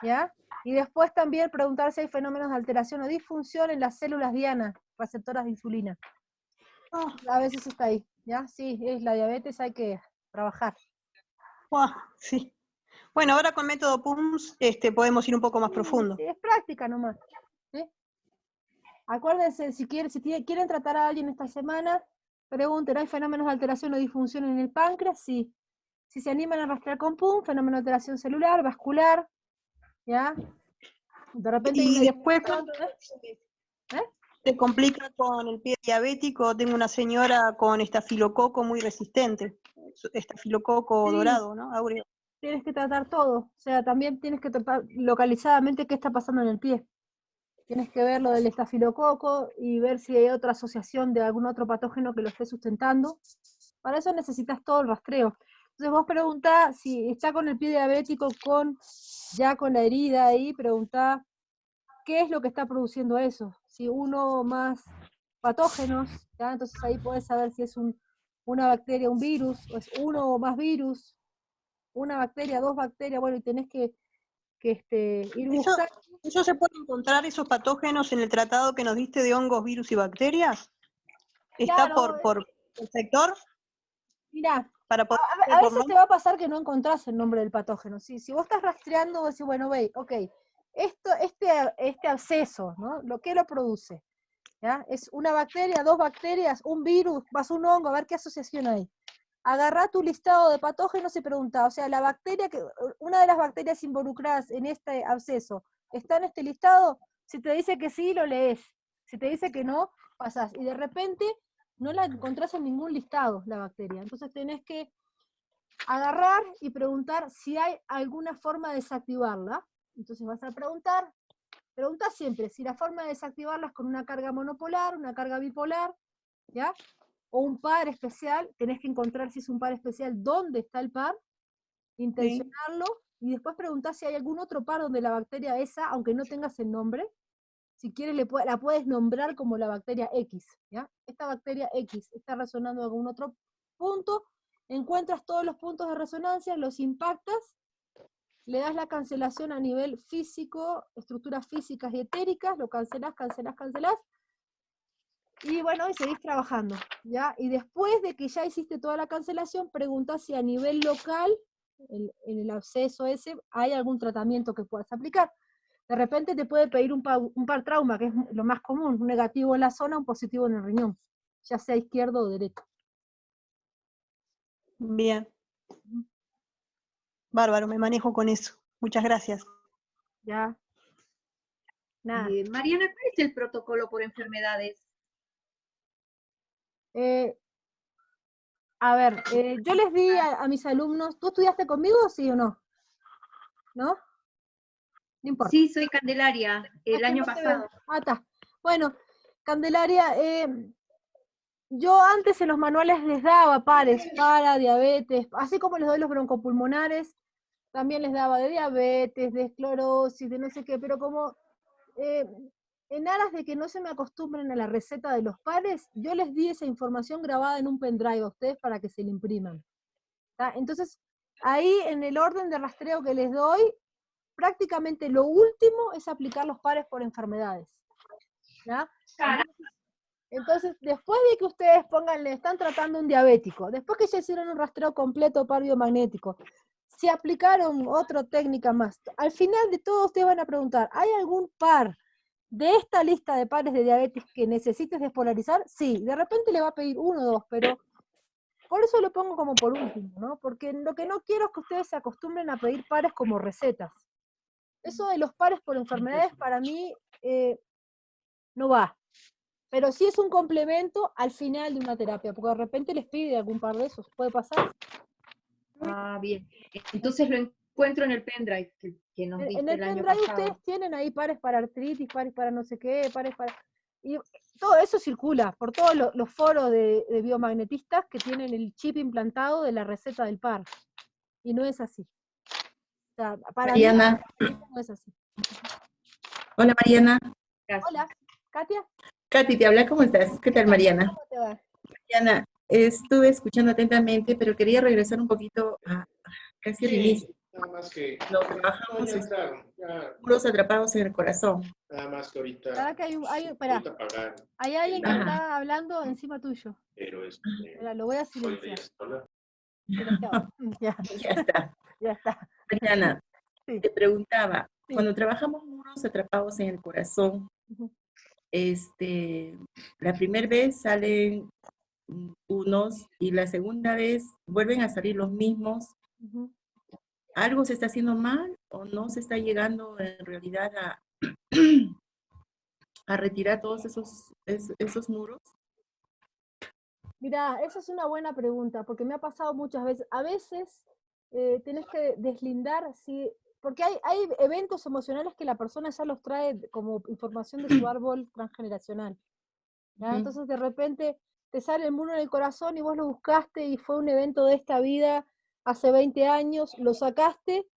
¿ya? Y después también preguntar si hay fenómenos de alteración o disfunción en las células diana, receptoras de insulina. A veces está ahí, ¿ya? Sí, es la diabetes, hay que trabajar. Sí. Bueno, ahora con método PUMS podemos ir un poco más profundo. Sí, es práctica nomás. ¿Sí? Acuérdense, si quieren tratar a alguien esta semana, pregunten, ¿hay fenómenos de alteración o disfunción en el páncreas? Sí. Si se animan a rastrear con PUM, fenómeno de alteración celular, vascular, ¿ya? De repente... Y después, ¿Eh? se complica con el pie diabético. Tengo una señora con estafilococo muy resistente. Estafilococo Sí. dorado, ¿no? Áureo. Tienes que tratar todo, o sea, también tienes que tratar localizadamente qué está pasando en el pie. Tienes que ver lo del estafilococo y ver si hay otra asociación de algún otro patógeno que lo esté sustentando. Para eso necesitas todo el rastreo. Entonces vos preguntá si está con el pie diabético, ya con la herida ahí, preguntá qué es lo que está produciendo eso. Si uno o más patógenos, ¿ya? Entonces ahí podés saber si es una bacteria, un virus, o es uno o más virus, una bacteria, dos bacterias, bueno, y tenés que ir buscando. ¿Eso se puede encontrar, esos patógenos, en el tratado que nos diste de hongos, virus y bacterias? ¿Está Claro, por el sector? Mirá, Para poder a veces te va a pasar que no encontrás el nombre del patógeno. Si vos estás rastreando, vos decís, bueno, ve, ok, este absceso, ¿no? ¿Qué lo produce? ¿Ya? ¿Es una bacteria, dos bacterias, un virus, más un hongo? A ver qué asociación hay. Agarrá tu listado de patógenos y preguntá, o sea, una de las bacterias involucradas en este absceso, ¿está en este listado? Si te dice que sí, lo lees. Si te dice que no, pasás. Y de repente no la encontrás en ningún listado, la bacteria. Entonces tenés que agarrar y preguntar si hay alguna forma de desactivarla. Entonces vas a preguntar, Pregunta siempre si la forma de desactivarla es con una carga monopolar, una carga bipolar, ¿ya? O un par especial, tenés que encontrar si es un par especial, dónde está el par, intencionarlo, y después preguntás si hay algún otro par donde la bacteria esa, aunque no tengas el nombre, si quieres la puedes nombrar como la bacteria X, ¿ya? Esta bacteria X está resonando en algún otro punto, encuentras todos los puntos de resonancia, los impactas, le das la cancelación a nivel físico, estructuras físicas y etéricas, lo cancelás, y bueno, y seguís trabajando, ¿ya? Y después de que ya hiciste toda la cancelación, preguntás si a nivel local, en el absceso ese, hay algún tratamiento que puedas aplicar. De repente te puede pedir un par trauma, que es lo más común, un negativo en la zona, un positivo en el riñón, ya sea izquierdo o derecho. Bien. Bárbaro, me manejo con eso. Muchas gracias. Ya. Nada. Mariana, ¿cuál es el protocolo por enfermedades? A ver, yo les di a mis alumnos, ¿tú estudiaste conmigo, sí o no? ¿No? No importa. Sí, soy Candelaria, el año pasado. Ah, está. Bueno, Candelaria, yo antes en los manuales les daba pares para diabetes, así como les doy los broncopulmonares, también les daba de diabetes, de esclerosis, de no sé qué, pero como en aras de que no se me acostumbren a la receta de los pares, yo les di esa información grabada en un pendrive a ustedes para que se la impriman. ¿Tá? Entonces, ahí en el orden de rastreo que les doy, prácticamente lo último es aplicar los pares por enfermedades. ¿Ya? Entonces, después de que ustedes pónganle, están tratando un diabético, después que ya hicieron un rastreo completo par biomagnético, si aplicaron otra técnica más, al final de todo ustedes van a preguntar, ¿hay algún par de esta lista de pares de diabetes que necesites despolarizar? Sí, de repente le va a pedir 1 o 2, pero por eso lo pongo como por último, ¿no? Porque lo que no quiero es que ustedes se acostumbren a pedir pares como recetas. Eso de los pares por enfermedades para mí no va. Pero sí es un complemento al final de una terapia, porque de repente les pide algún par de esos, puede pasar. Ah, bien. Entonces lo encuentro en el pendrive que nos diste En el el año pendrive pasado. ustedes tienen ahí pares para artritis, pares para no sé qué, pares para... Y todo eso circula por todos los foros de biomagnetistas que tienen el chip implantado de la receta del par. Y no es así. O sea, para Mariana. mí no es así. Hola, Mariana. Hola, ¿Katia? Katy, te habla, ¿cómo estás? ¿Qué tal, Mariana? ¿Cómo te va? Mariana, estuve escuchando atentamente, pero quería regresar un poquito a casi al inicio. Nada más que... Lo que bajamos ya es entraron, ya. muros atrapados en el corazón. Nada más que ahorita... ¿Verdad que espera, ahorita pagaron. hay alguien que Ajá. está hablando encima tuyo? Pero Espera, lo voy a silenciar. sola. Ya. Ya está. Ya está. Mariana, Sí. te preguntaba, Sí. cuando trabajamos muros atrapados en el corazón, Ujú. La primera vez salen unos y la segunda vez vuelven a salir los mismos. Ujú. ¿Algo se está haciendo mal o no se está llegando en realidad a retirar todos esos muros? Mira, esa es una buena pregunta, porque me ha pasado muchas veces. A veces tenés que deslindar, porque hay eventos emocionales que la persona ya los trae como información de su árbol transgeneracional. ¿Ya? Entonces de repente te sale el muro en el corazón y vos lo buscaste y fue un evento de esta vida hace 20 años, lo sacaste,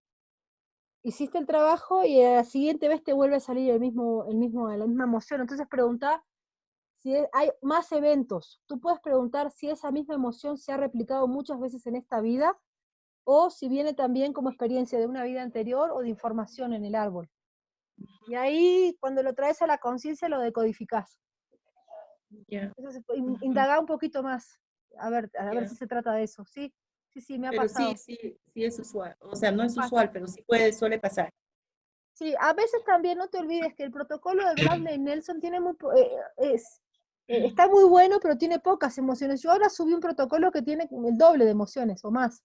hiciste el trabajo y a la siguiente vez te vuelve a salir la misma emoción. Entonces preguntá si hay más eventos. Tú puedes preguntar si esa misma emoción se ha replicado muchas veces en esta vida o si viene también como experiencia de una vida anterior o de información en el árbol. Y ahí, cuando lo traes a la conciencia, lo decodificás. Yeah. Entonces, indagá un poquito más, a ver si se trata de eso. Sí, me ha pasado. Pero sí es usual. O sea, no es usual, pero sí suele pasar. Sí, a veces también no te olvides que el protocolo de Bradley Nelson tiene está muy bueno, pero tiene pocas emociones. Yo ahora subí un protocolo que tiene el doble de emociones o más.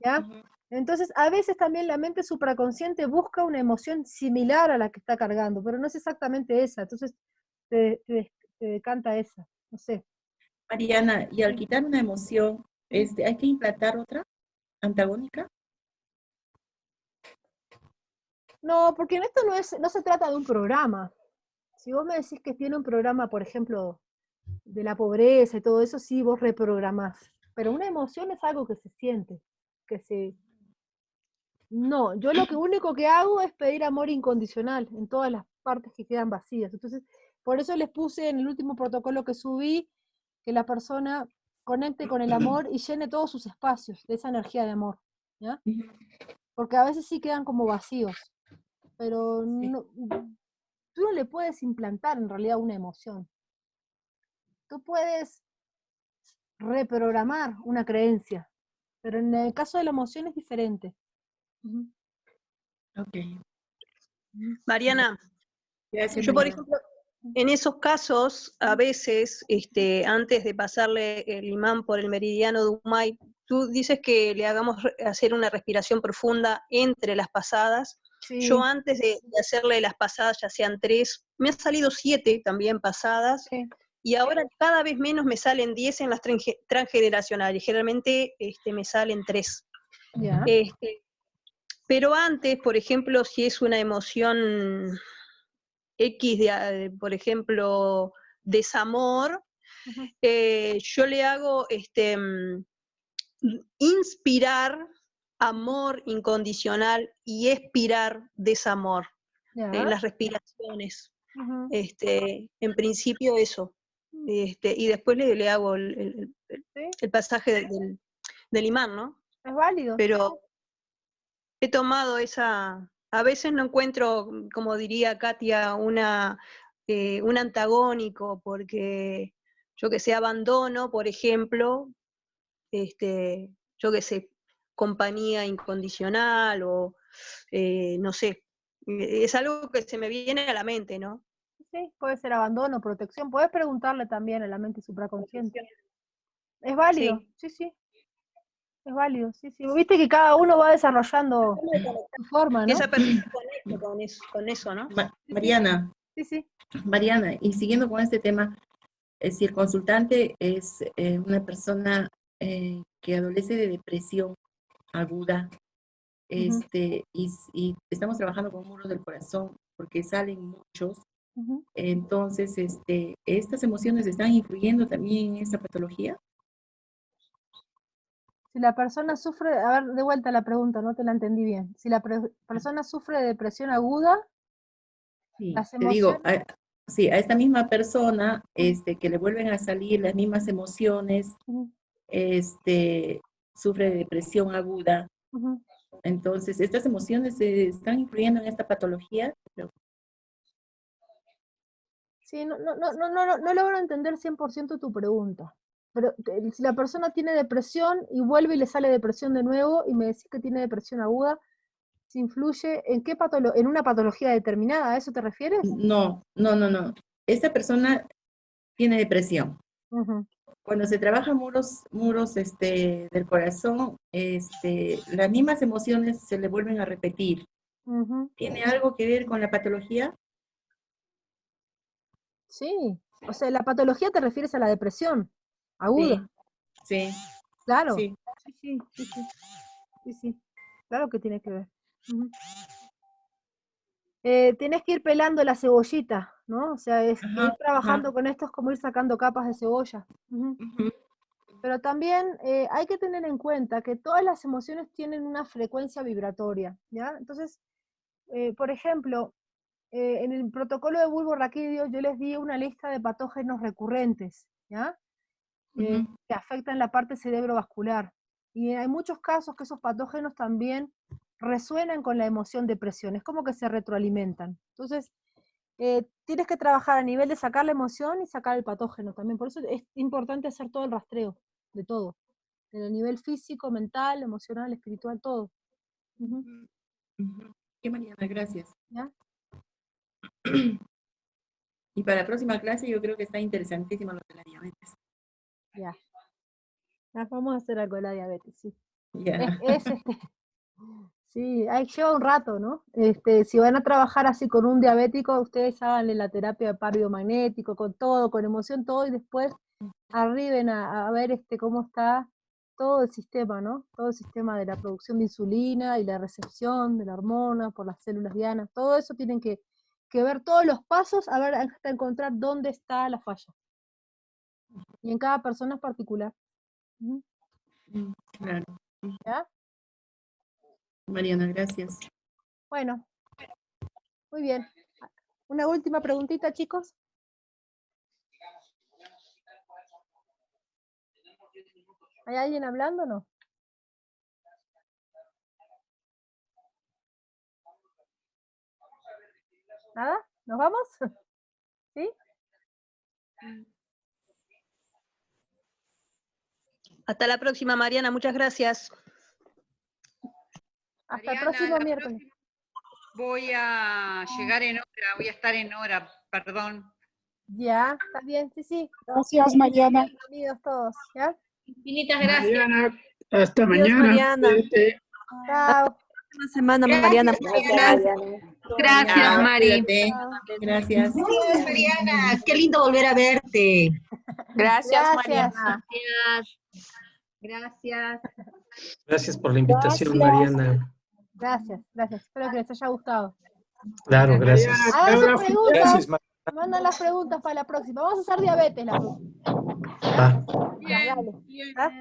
¿Ya? Entonces, a veces también la mente supraconsciente busca una emoción similar a la que está cargando, pero no es exactamente esa. Entonces, te decanta esa. No sé. Mariana, y al quitar una emoción, ¿hay que implantar otra antagónica? No, porque en esto no se trata de un programa. Si vos me decís que tiene un programa, por ejemplo, de la pobreza y todo eso, sí, vos reprogramás. Pero una emoción es algo que se siente, que se... No, yo lo único que hago es pedir amor incondicional en todas las partes que quedan vacías. Entonces, por eso les puse en el último protocolo que subí, que la persona conecte con el amor y llene todos sus espacios de esa energía de amor, ¿ya? Porque a veces sí quedan como vacíos, pero no, tú no le puedes implantar en realidad una emoción. Tú puedes reprogramar una creencia, pero en el caso de la emoción es diferente. Ok. Mariana, Gracias, yo por Mariana. ejemplo, en esos casos, a veces, antes de pasarle el imán por el meridiano de Umay, tú dices que le hagamos hacer una respiración profunda entre las pasadas. Sí. Yo antes de hacerle las pasadas, ya sean 3, me han salido 7 también pasadas, Sí. y ahora cada vez menos me salen 10 en las transgeneracionales, generalmente me salen 3. Ya. Pero antes, por ejemplo, si es una emoción X, por ejemplo, desamor, yo le hago inspirar amor incondicional y expirar desamor en las respiraciones. En principio eso. Y después le hago el pasaje del imán, ¿no? Es válido. Pero he tomado a veces no encuentro, como diría Katia, un antagónico, porque yo que sé, abandono, por ejemplo, yo que sé, compañía incondicional o no sé, es algo que se me viene a la mente, ¿no? Sí, puede ser abandono, protección, puedes preguntarle también a la mente supraconsciente. Es válido, sí, sí. Es válido, sí, sí. Viste que cada uno va desarrollando su forma, ¿no? Esa persona conecta con eso, ¿no? Mariana. Sí, sí. Mariana, y siguiendo con este tema, si el consultante es una persona que adolece de depresión aguda, y estamos trabajando con muros del corazón, porque salen muchos, entonces, ¿estas emociones están influyendo también en esta patología? Si la persona sufre, a ver, de vuelta la pregunta, no te la entendí bien. Si la persona sufre de depresión aguda, Sí, las te digo, emociones... sí, a esta misma persona, que le vuelven a salir las mismas emociones, sufre de depresión aguda. Entonces, ¿estas emociones están influyendo en esta patología? Sí, no logro entender 100% tu pregunta. Pero si la persona tiene depresión y vuelve y le sale depresión de nuevo y me decís que tiene depresión aguda, ¿se influye en qué en una patología determinada? ¿A eso te refieres? No. Esta persona tiene depresión. Cuando se trabaja muros del corazón, las mismas emociones se le vuelven a repetir. ¿Tiene algo que ver con la patología? Sí, o sea, la patología te refieres a la depresión aguda. Sí. Claro. Sí. Sí, claro que tiene que ver. Tenés que ir pelando la cebollita, ¿no? O sea, ir trabajando con esto es como ir sacando capas de cebolla. Pero también hay que tener en cuenta que todas las emociones tienen una frecuencia vibratoria, ¿ya? Entonces, por ejemplo, en el protocolo de bulbo raquídeo yo les di una lista de patógenos recurrentes, ¿ya? Que afectan la parte cerebrovascular. Y hay muchos casos que esos patógenos también resuenan con la emoción depresión, es como que se retroalimentan. Entonces, tienes que trabajar a nivel de sacar la emoción y sacar el patógeno también. Por eso es importante hacer todo el rastreo de todo, en el nivel físico, mental, emocional, espiritual, todo. Qué Mariana, gracias. ¿Ya? Y para la próxima clase yo creo que está interesantísimo lo de la diabetes. Ya. Vamos a hacer algo de la diabetes, sí. Ya. Sí, lleva un rato, ¿no? Si van a trabajar así con un diabético, ustedes háganle la terapia de par biomagnético, con todo, con emoción, todo, y después arriben a ver cómo está todo el sistema, ¿no? Todo el sistema de la producción de insulina y la recepción de la hormona por las células dianas, todo eso tienen que ver todos los pasos a ver hasta encontrar dónde está la falla. Y en cada persona es particular. Claro. ¿Ya? Mariana, gracias. Bueno, muy bien. Una última preguntita, chicos. ¿Hay alguien hablando o no? ¿Nada? ¿Nos vamos? ¿Sí? Hasta la próxima, Mariana, muchas gracias. Hasta el próximo miércoles. Voy a llegar en hora, voy a estar en hora, perdón. Ya, está bien, sí. Gracias, Mariana. Bienvenidos todos, ¿ya? Infinitas gracias. Mariana, hasta Adiós, mañana. Mariana. Cuídate. Chao. Buena semana, Mariana. Gracias, Mari. Gracias. Mariana, qué lindo volver a verte. Gracias. Mariana. Gracias. Gracias por la invitación, Gracias. Mariana. Gracias. Espero que les haya gustado. Claro, gracias. Hagan sus preguntas. Gracias, Mariana. Mandan las preguntas para la próxima. Vamos a hacer diabetes la próxima. Va. Ya, dale. ¿Ah?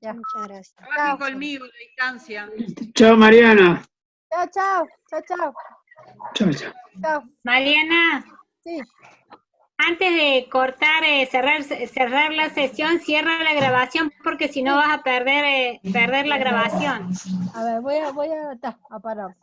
Ya. Muchas gracias. Trabajen conmigo, la distancia. Chao, Mariana. Chao. Chao, chao. Chao. Mariana, Sí. antes de cortar, cerrar la sesión, cierra la grabación porque si no vas a perder la grabación. A ver, voy a parar.